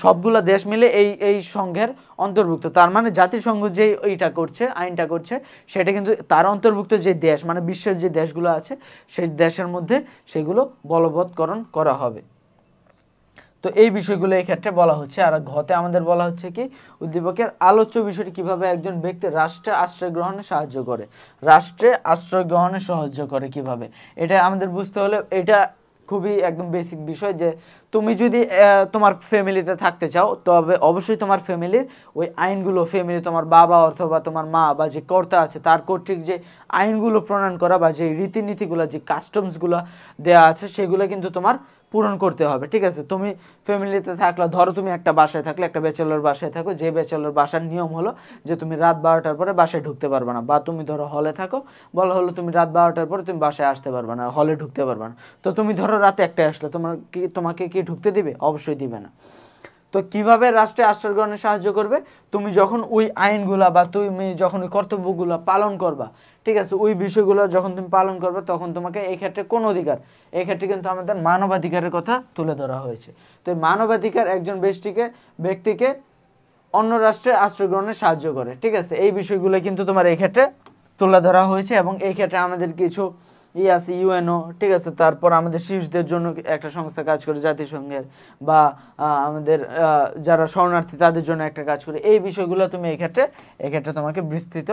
সবগুলা দেশ মিলে এই এই সংঘের অন্তর্ভুক্ত। তার মানে জাতিসংঘ যে এইটা করছে, আইনটা করছে, সেটা কিন্তু তার অন্তর্ভুক্ত যে দেশ, মানে বিশ্বের যে দেশগুলো আছে সেই দেশের মধ্যে সেগুলো বলবৎকরণ করা হবে। তো এই বিষয়গুলো এই ক্ষেত্রে বলা হচ্ছে। আর ঘতে আমাদের বলা হচ্ছে কি, উদ্দীপকের আলোচ্য বিষয়টি কিভাবে একজন ব্যক্তি রাষ্ট্রে আশ্রয় গ্রহণে সাহায্য করে, রাষ্ট্রে আশ্রয় গ্রহণে সাহায্য করে কিভাবে, এটা আমাদের বুঝতে হলে এটা খুবই একদম বেসিক বিষয় যে তুমি যদি তোমার ফ্যামিলিতে থাকতে চাও, তবে অবশ্যই তোমার ফ্যামিলির ওই আইনগুলো, ফ্যামিলি তোমার বাবা অথবা তোমার মা বা যে কর্তা আছে তার কর্তৃক যে আইনগুলো প্রণয়ন করা বা যে রীতিনীতিগুলো, যে কাস্টমসগুলো দেওয়া আছে, সেগুলো কিন্তু তোমার পূরণ করতে হবে, ঠিক আছে। তুমি ফ্যামিলিতে থাকলে, ধরো তুমি একটা বাসায় থাকলে, একটা ব্যাচেলর বাসায় থাকো, যে ব্যাচেলর বাসার নিয়ম হলো যে তুমি রাত 12টার পরে বাসায় ঢুকতে পারবে না, বা তুমি ধরো হলে থাকো, বলা হলো তুমি রাত 12টার পরে তুমি বাসায় আসতে পারবে না, হলে ঢুকতে পারবে না। তো তুমি ধরো রাতে 1টায় আসলে তোমাকে কি ঢুকতে দিবে? অবশ্যই দিবে না। তো কিভাবে রাষ্ট্রে আশ্রয় গ্রহণে সাহায্য করবে, তুমি যখন ওই আইনগুলা বা তুমি যখন ওই কর্তব্যগুলো পালন করবা, ঠিক আছে, ওই বিষয়গুলো যখন তুমি পালন করবে, তখন তোমাকে এই ক্ষেত্রে কোন অধিকার, এই ক্ষেত্রে কিন্তু আমাদের মানবাধিকারের কথা তুলে ধরা হয়েছে। তো এই মানবাধিকার একজন ব্যক্তিকে অন্য রাষ্ট্রে আশ্রয় গ্রহণে সাহায্য করে, ঠিক আছে। এই বিষয়গুলো কিন্তু তোমার এই ক্ষেত্রে তুলে ধরা হয়েছে। এবং এই ক্ষেত্রে আমাদের কিছু আছে, ইউএনও, ঠিক আছে। তারপর আমাদের শিশুদের জন্য একটা সংস্থা কাজ করে, জাতিসংঘের, বা আমাদের যারা শরণার্থী তাদের জন্য একটা কাজ করে। এই বিষয়গুলো তুমি এই ক্ষেত্রে তোমাকে বিস্তৃত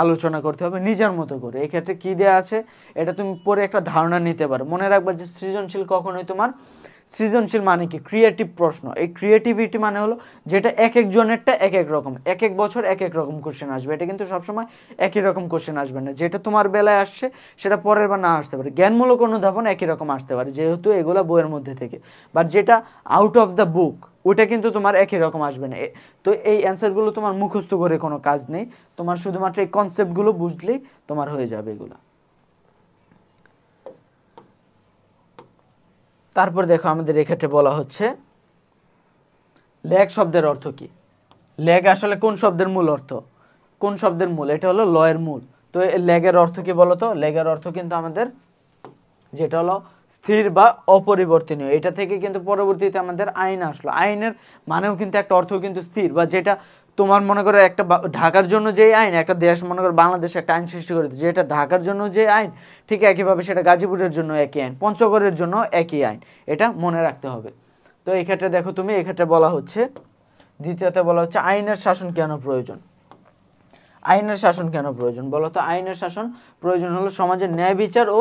আলোচনা করতে হবে নিজের মতো করে। এই ক্ষেত্রে কী দেওয়া আছে এটা তুমি পরে একটা ধারণা নিতে পারো। মনে রাখবা যে সৃজনশীল কখনোই তোমার, সৃজনশীল মানে কি, ক্রিয়েটিভ প্রশ্ন। এই ক্রিয়েটিভিটি মানে হলো যেটা এক একজনেরটা এক এক রকম, এক এক বছর এক এক রকম কোশ্চেন আসবে, এটা কিন্তু সবসময় একই রকম কোশ্চেন আসবে না। যেটা তোমার বেলায় আসছে সেটা পরের বার না আসতে পারে। জ্ঞানমূলক অনুধাবন একই রকম আসতে পারে, যেহেতু এগুলো বইয়ের মধ্যে থেকে। বাট যেটা আউট অফ দ্য বুক, ওটা কিন্তু তোমার একই রকম আসবে না। তো এই অ্যান্সারগুলো তোমার মুখস্থ করে কোনো কাজ নেই, তোমার শুধুমাত্র এই কনসেপ্টগুলো বুঝলেই তোমার হয়ে যাবে এগুলো। তারপর দেখো আমাদের এক্ষেত্রে বলা হচ্ছে ল্যাগ শব্দের অর্থ কি। ল্যাগ আসলে কোন শব্দের মূল অর্থ, কোন শব্দের মূল, এটা হলো লয়ের মূল। তো ল্যাগের অর্থ কি বলতো, ল্যাগের অর্থ কিন্তু আমাদের যেটা হলো স্থির বা অপরিবর্তনীয়। এটা থেকে কিন্তু পরবর্তীতে আমাদের আইন আসলো, আইনের মানেও কিন্তু একটা অর্থ কিন্তু স্থির, বা যেটা তোমার মনে করো একটা ঢাকার জন্য যে আইন, একটা দেশ মনে করো বাংলাদেশে একটা আইন সৃষ্টি করে, যেটা ঢাকার জন্য যে আইন, ঠিক একইভাবে সেটা গাজীপুরের জন্য একই আইন, পঞ্চগড়ের জন্য একই আইন, এটা মনে রাখতে হবে। তো এই ক্ষেত্রে দেখো তুমি, এই ক্ষেত্রে বলা হচ্ছে, দ্বিতীয়তে বলা হচ্ছে আইনের শাসন কেন প্রয়োজন। আইনের শাসন কেন প্রয়োজন বলো তো? আইনের শাসন প্রয়োজন হলো সমাজের ন্যায় বিচার ও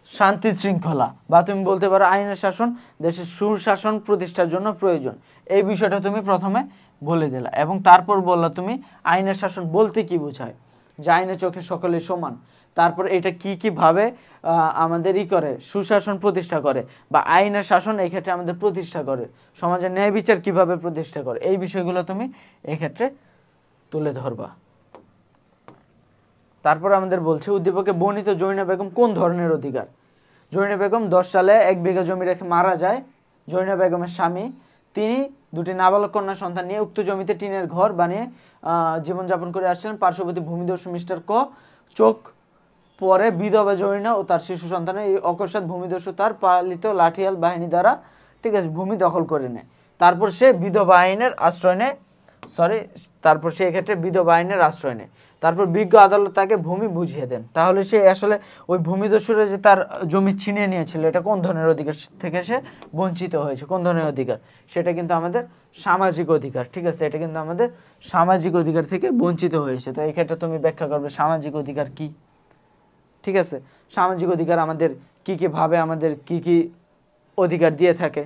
শান্তি শৃঙ্খলা, বা তুমি বলতে পারো আইনের শাসন দেশের সুশাসন প্রতিষ্ঠার জন্য প্রয়োজন। এই বিষয়টা তুমি প্রথমে বলে দিলা, এবং তারপর বললা তুমি আইনের শাসন বলতে কি বোঝায়, যে আইনের চোখে সকলে সমান। তারপর এটা কি ভাবে আমাদের করে সুশাসন প্রতিষ্ঠা করে, বা আইনের শাসন এই ক্ষেত্রে আমাদের প্রতিষ্ঠা করে, সমাজের ন্যায় বিচার কিভাবে প্রতিষ্ঠা করে, এই বিষয়গুলো তুমি এই ক্ষেত্রে তুলে ধরবা। তারপর আমাদের বলছে উদ্দীপকে বর্ণিত জরিনা বেগম কোন ধরনের অধিকার। জরিনা বেগম 10 সালে 1 বিঘা জমি রেখে মারা যায়। জরিনা বেগমের স্বামী, তিনি 2টি নাবালক কন্যা সন্তান নিয়ে উক্ত জমিতে টিনের ঘর বানিয়ে জীবনযাপন করে আসছিলেন। পার্শ্ববর্তী ভূমিদস্যু মিস্টার ক চোখ পরে বিধবা জরিনা ও তার শিশু সন্তানের এই অকস্মাৎ ভূমিদস্যু তার পালিত লাঠিয়াল বাহিনী দ্বারা, ঠিক আছে, ভূমি দখল করে নেয়। তারপর সে বিধবা আইনের আশ্রয় নেয়, তারপর সে এক্ষেত্রে বিধবা আইনের আশ্রয় নেয়। তারপর বিজ্ঞ আদালত তাকে ভূমি বুঝিয়ে দেন। তাহলে সে আসলে ওই ভূমিদস্যুরা যে তার জমি ছিনিয়ে নিয়েছিল, এটা কোন ধরনের অধিকার থেকে সে বঞ্চিত হয়েছে, কোন ধরনের অধিকার, সেটা কিন্তু আমাদের সামাজিক অধিকার, ঠিক আছে, এটা কিন্তু আমাদের সামাজিক অধিকার থেকে বঞ্চিত হয়েছে। তো এই ক্ষেত্রে তুমি ব্যাখ্যা করবে সামাজিক অধিকার কি, ঠিক আছে। সামাজিক অধিকার আমাদের কি ভাবে আমাদের কি অধিকার দিয়ে থাকে,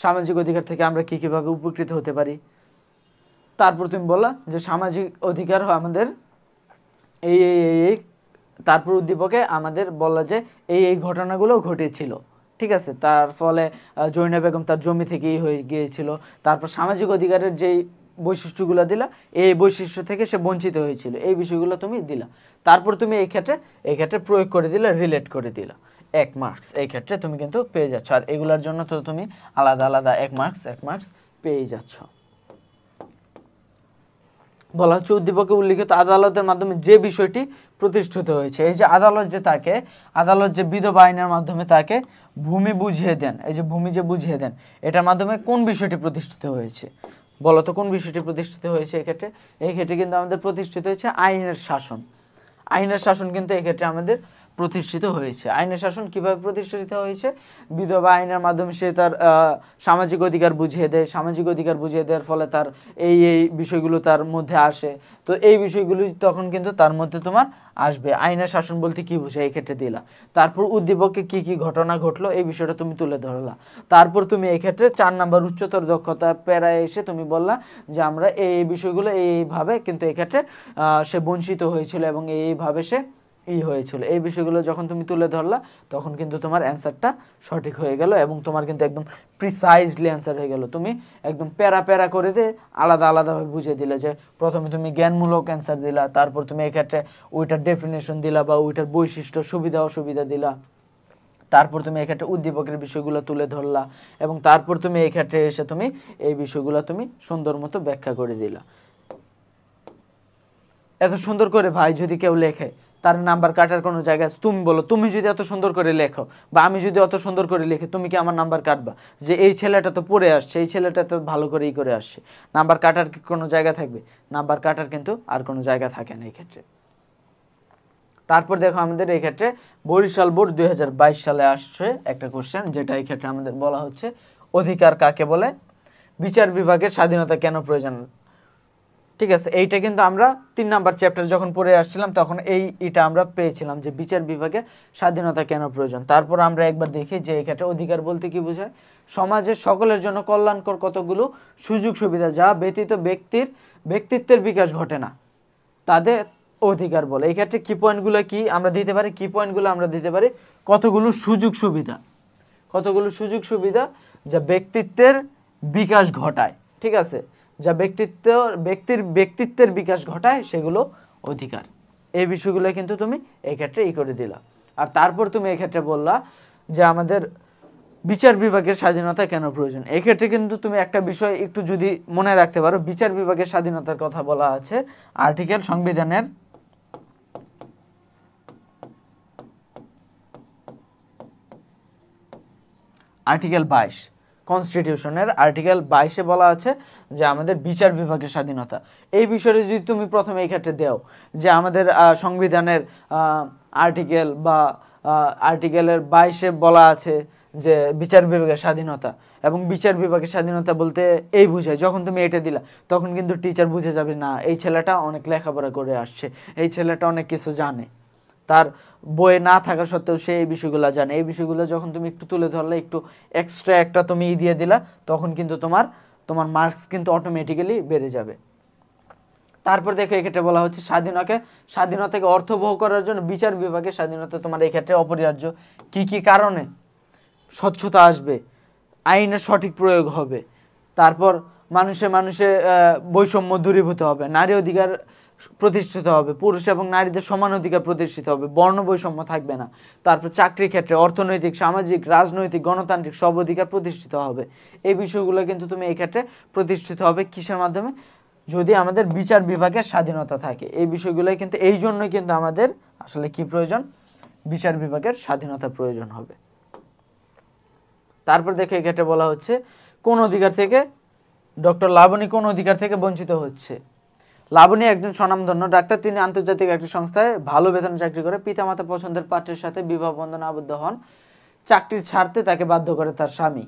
সামাজিক অধিকার থেকে আমরা কি ভাবে উপকৃত হতে পারি। তারপর তুমি বললা যে সামাজিক অধিকার আমাদের এই তারপর উদ্দীপকে আমাদের বললা যে এই ঘটনাগুলো ঘটেছিল, ঠিক আছে। তার ফলে জরিনা বেগম তার জমি থেকেই হয়ে গিয়েছিল। তারপর সামাজিক অধিকারের যেই বৈশিষ্ট্যগুলো দিলা, এই বৈশিষ্ট্য থেকে সে বঞ্চিত হয়েছিল, এই বিষয়গুলো তুমি দিলা। তারপর তুমি এই ক্ষেত্রে প্রয়োগ করে দিলা, রিলেট করে দিলা, 1 মার্কস এই ক্ষেত্রে তুমি কিন্তু পেয়ে যাচ্ছ। আর এগুলোর জন্য তো তুমি আলাদা আলাদা 1 মার্কস পেয়ে যাচ্ছ। বলা হচ্ছে উদ্দীপকে উল্লিখিত আদালতের মাধ্যমে যে বিষয়টি প্রতিষ্ঠিত হয়েছে। এই যে আদালত যে বিধবা আইনের মাধ্যমে তাকে ভূমি বুঝিয়ে দেন, এই যে ভূমি যে বুঝিয়ে দেন, এটার মাধ্যমে কোন বিষয়টি প্রতিষ্ঠিত হয়েছে? বলো তো কোন বিষয়টি প্রতিষ্ঠিত হয়েছে এক্ষেত্রে? এই ক্ষেত্রে কিন্তু আমাদের প্রতিষ্ঠিত হয়েছে আইনের শাসন। আইনের শাসন কিন্তু এক্ষেত্রে আমাদের প্রতিষ্ঠিত হয়েছে। আইনের শাসন কিভাবে প্রতিষ্ঠিত হয়েছে? বিধবা আইনের মাধ্যমে সে তার সামাজিক অধিকার বুঝিয়ে দেয়, সামাজিক অধিকার বুঝিয়ে দেওয়ার ফলে তার এই বিষয়গুলো তার মধ্যে আসে। তো এই বিষয়গুলো তখন কিন্তু তার মধ্যে তোমার আসবে। আইনের শাসন বলতে কি বোঝায় এই ক্ষেত্রে দিলা। তারপর উদ্দীপকে কি কি ঘটনা ঘটলো এই বিষয়টা তুমি তুলে ধরলা। তারপর তুমি এই ক্ষেত্রে 4 নাম্বার উচ্চতর দক্ষতা প্যারায় এসে তুমি বললা যে আমরা এই বিষয়গুলো এইভাবে কিন্তু এই ক্ষেত্রে সে বঞ্চিত হয়েছিল এবং এইভাবে সে হয়েছিল। এই বিষয়গুলো যখন তুমি তুলে ধরলা তখন কিন্তু তোমার অ্যান্সারটা সঠিক হয়ে গেল এবং তোমার কিন্তু একদম প্রিসাইজলি অ্যান্সার হয়ে গেল। তুমি একদম প্যারা করে দিয়ে আলাদা আলাদাভাবে বুঝিয়ে দিলে যে প্রথমে তুমি জ্ঞানমূলক অ্যান্সার দিলা, তারপর তুমি এক্ষেত্রে ওইটার ডেফিনেশন দিলা বা ওইটার বৈশিষ্ট্য সুবিধা অসুবিধা দিলা, তারপর তুমি এক্ষেত্রে উদ্দীপকের বিষয়গুলো তুলে ধরলা এবং তারপর তুমি এক্ষেত্রে এসে তুমি এই বিষয়গুলো তুমি সুন্দর মতো ব্যাখ্যা করে দিলা। এত সুন্দর করে ভাই যদি কেউ লেখে তার নাম্বার কাটার কোনো জায়গা আছে? তুমি বলো, তুমি যদি এত সুন্দর করে লেখো বা আমি যদি অত সুন্দর করে লিখি, তুমি কি আমার নাম্বার কাটবা? যে এই ছেলেটা তো পড়ে আসছে, এই ছেলেটা তো ভালো করেই করে আসছে, নাম্বার কাটার কি কোনো জায়গা থাকবে? নাম্বার কাটার কিন্তু আর কোনো জায়গা থাকে না এই ক্ষেত্রে। তারপর দেখো আমাদের এই ক্ষেত্রে বরিশাল বোর্ড 2022 সালে আসছে একটা কোশ্চেন, যেটা এই ক্ষেত্রে আমাদের বলা হচ্ছে অধিকার কাকে বলে, বিচার বিভাগের স্বাধীনতা কেন প্রয়োজন। ঠিক আছে, এইটা কিন্তু আমরা 3 নাম্বার চ্যাপ্টার যখন পড়ে আসছিলাম তখন এইটা আমরা পেয়েছিলাম যে বিচার বিভাগের স্বাধীনতা কেন প্রয়োজন। তারপর আমরা একবার দেখি যে এই ক্ষেত্রে অধিকার বলতে কি বোঝায়। সমাজের সকলের জন্য কল্যাণকর কতগুলো সুযোগ সুবিধা যা ব্যতীত ব্যক্তিত্বের বিকাশ ঘটে না, তাদের অধিকার বলে। এই ক্ষেত্রে কি পয়েন্টগুলো কি আমরা দিতে পারি? কি পয়েন্টগুলো আমরা দিতে পারি? কতগুলো সুযোগ সুবিধা যা ব্যক্তিত্বের বিকাশ ঘটায়। ঠিক আছে, যা ব্যক্তিত্বের বিকাশ ঘটায় সেগুলো অধিকার। এই বিষয়গুলো কিন্তু তুমি এই ক্ষেত্রে করে দিলা। আর তারপর তুমি এই ক্ষেত্রে বললা যে আমাদের বিচার বিভাগের স্বাধীনতা কেন প্রয়োজন। এই ক্ষেত্রে কিন্তু তুমি একটা বিষয় একটু যদি মনে রাখতে পারো, বিচার বিভাগের স্বাধীনতার কথা বলা আছে আর্টিকেল সংবিধানের আর্টিকেল 22, কনস্টিটিউশনের আর্টিকেল 22-এ বলা আছে যে আমাদের বিচার বিভাগের স্বাধীনতা। এই বিষয়ে যদি তুমি প্রথমে এই ক্ষেত্রে দাও যে আমাদের সংবিধানের আর্টিকেল বা আর্টিকেলের 22-এ বলা আছে যে বিচার বিভাগের স্বাধীনতা, এবং বিচার বিভাগের স্বাধীনতা বলতে এই বোঝায়, যখন তুমি এটা দিলা তখন কিন্তু টিচার বুঝে যাবে না এই ছেলেটা অনেক লেখাপড়া করে আসছে, এই ছেলেটা অনেক কিছু জানে, তার বইয়ে না থাকা সত্ত্বেও সে এই বিষয়গুলো জানে। এই বিষয়গুলো যখন তুমি একটু তুলে ধরলে, একটু এক্সট্রা একটা তুমি দিয়ে দিলা, তখন কিন্তু তোমার মার্কস কিন্তু অটোমেটিক্যালি বেড়ে যাবে। তারপর দেখো এক্ষেত্রে বলা হচ্ছে স্বাধীনতাকে অর্থবহ করার জন্য বিচার বিভাগের স্বাধীনতা তোমার এই ক্ষেত্রে অপরিহার্য। কি কি কারণে? স্বচ্ছতা আসবে, আইনের সঠিক প্রয়োগ হবে, তারপর মানুষে বৈষম্য দূরীভূত হবে, নারী অধিকার প্রতিষ্ঠিত হবে, পুরুষ এবং নারীদের সমান অধিকার প্রতিষ্ঠিত হবে, বর্ণ বৈষম্য থাকবে না, তারপর চাকরির ক্ষেত্রে অর্থনৈতিক, সামাজিক, রাজনৈতিক, গণতান্ত্রিক সব অধিকার প্রতিষ্ঠিত হবে। এই বিষয়গুলো কিন্তু তুমি এই ক্ষেত্রে প্রতিষ্ঠিত হবে কিসের মাধ্যমে? যদি আমাদের বিচার বিভাগের স্বাধীনতা থাকে। এই বিষয়গুলোই কিন্তু এই জন্যই কিন্তু আমাদের আসলে কি প্রয়োজন? বিচার বিভাগের স্বাধীনতা প্রয়োজন হবে। তারপর দেখে এক্ষেত্রে বলা হচ্ছে কোন অধিকার থেকে ডক্টর লাবণী কোন অধিকার থেকে বঞ্চিত হচ্ছে। লাবণী একজন স্বনামধন্য ডাক্তার, তিনি আন্তর্জাতিক একটি সংস্থায় ভালো বেতনে চাকরি করে পিতামাতা পছন্দের পাত্রের সাথে বিবাহ বন্ধনে আবদ্ধ হন। চাকরি ছাড়তে তাকে বাধ্য করে তার স্বামী।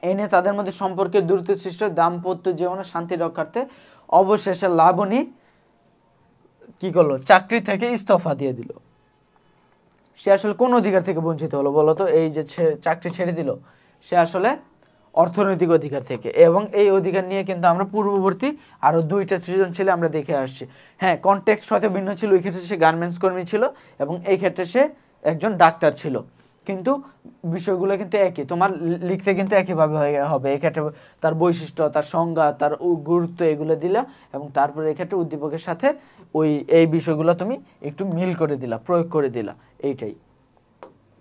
এই নিয়ে তাদের মধ্যে সম্পর্কের দূরত্ব সৃষ্টি, দাম্পত্য জীবনে শান্তি রক্ষার্থে অবশেষে লাবণী কি করলো? চাকরি থেকে ইস্তফা দিয়ে দিল। সে আসলে কোন অধিকার থেকে বঞ্চিত হলো বলতো? এই যে চাকরি ছেড়ে দিল, সে আসলে অর্থনৈতিক অধিকার থেকে। এবং এই অধিকার নিয়ে কিন্তু আমরা পূর্ববর্তী আরো 2টা সৃজনশীলে আমরা দেখে আসছি। হ্যাঁ, কনটেক্সট হয়তো ভিন্ন ছিল, ওই ক্ষেত্রে সে গার্মেন্টস কর্মী ছিল এবং এই ক্ষেত্রে সে একজন ডাক্তার ছিল। কিন্তু বিষয়গুলো কিন্তু একই, তোমার লিখতে কিন্তু একইভাবে হবে। এক্ষেত্রে তার বৈশিষ্ট্য, তার সংজ্ঞা, তার গুরুত্ব এগুলো দিলা, এবং তারপরে এক্ষেত্রে উদ্দীপকের সাথে এই বিষয়গুলো তুমি একটু মিল করে দিলা, প্রয়োগ করে দিলা, এইটাই।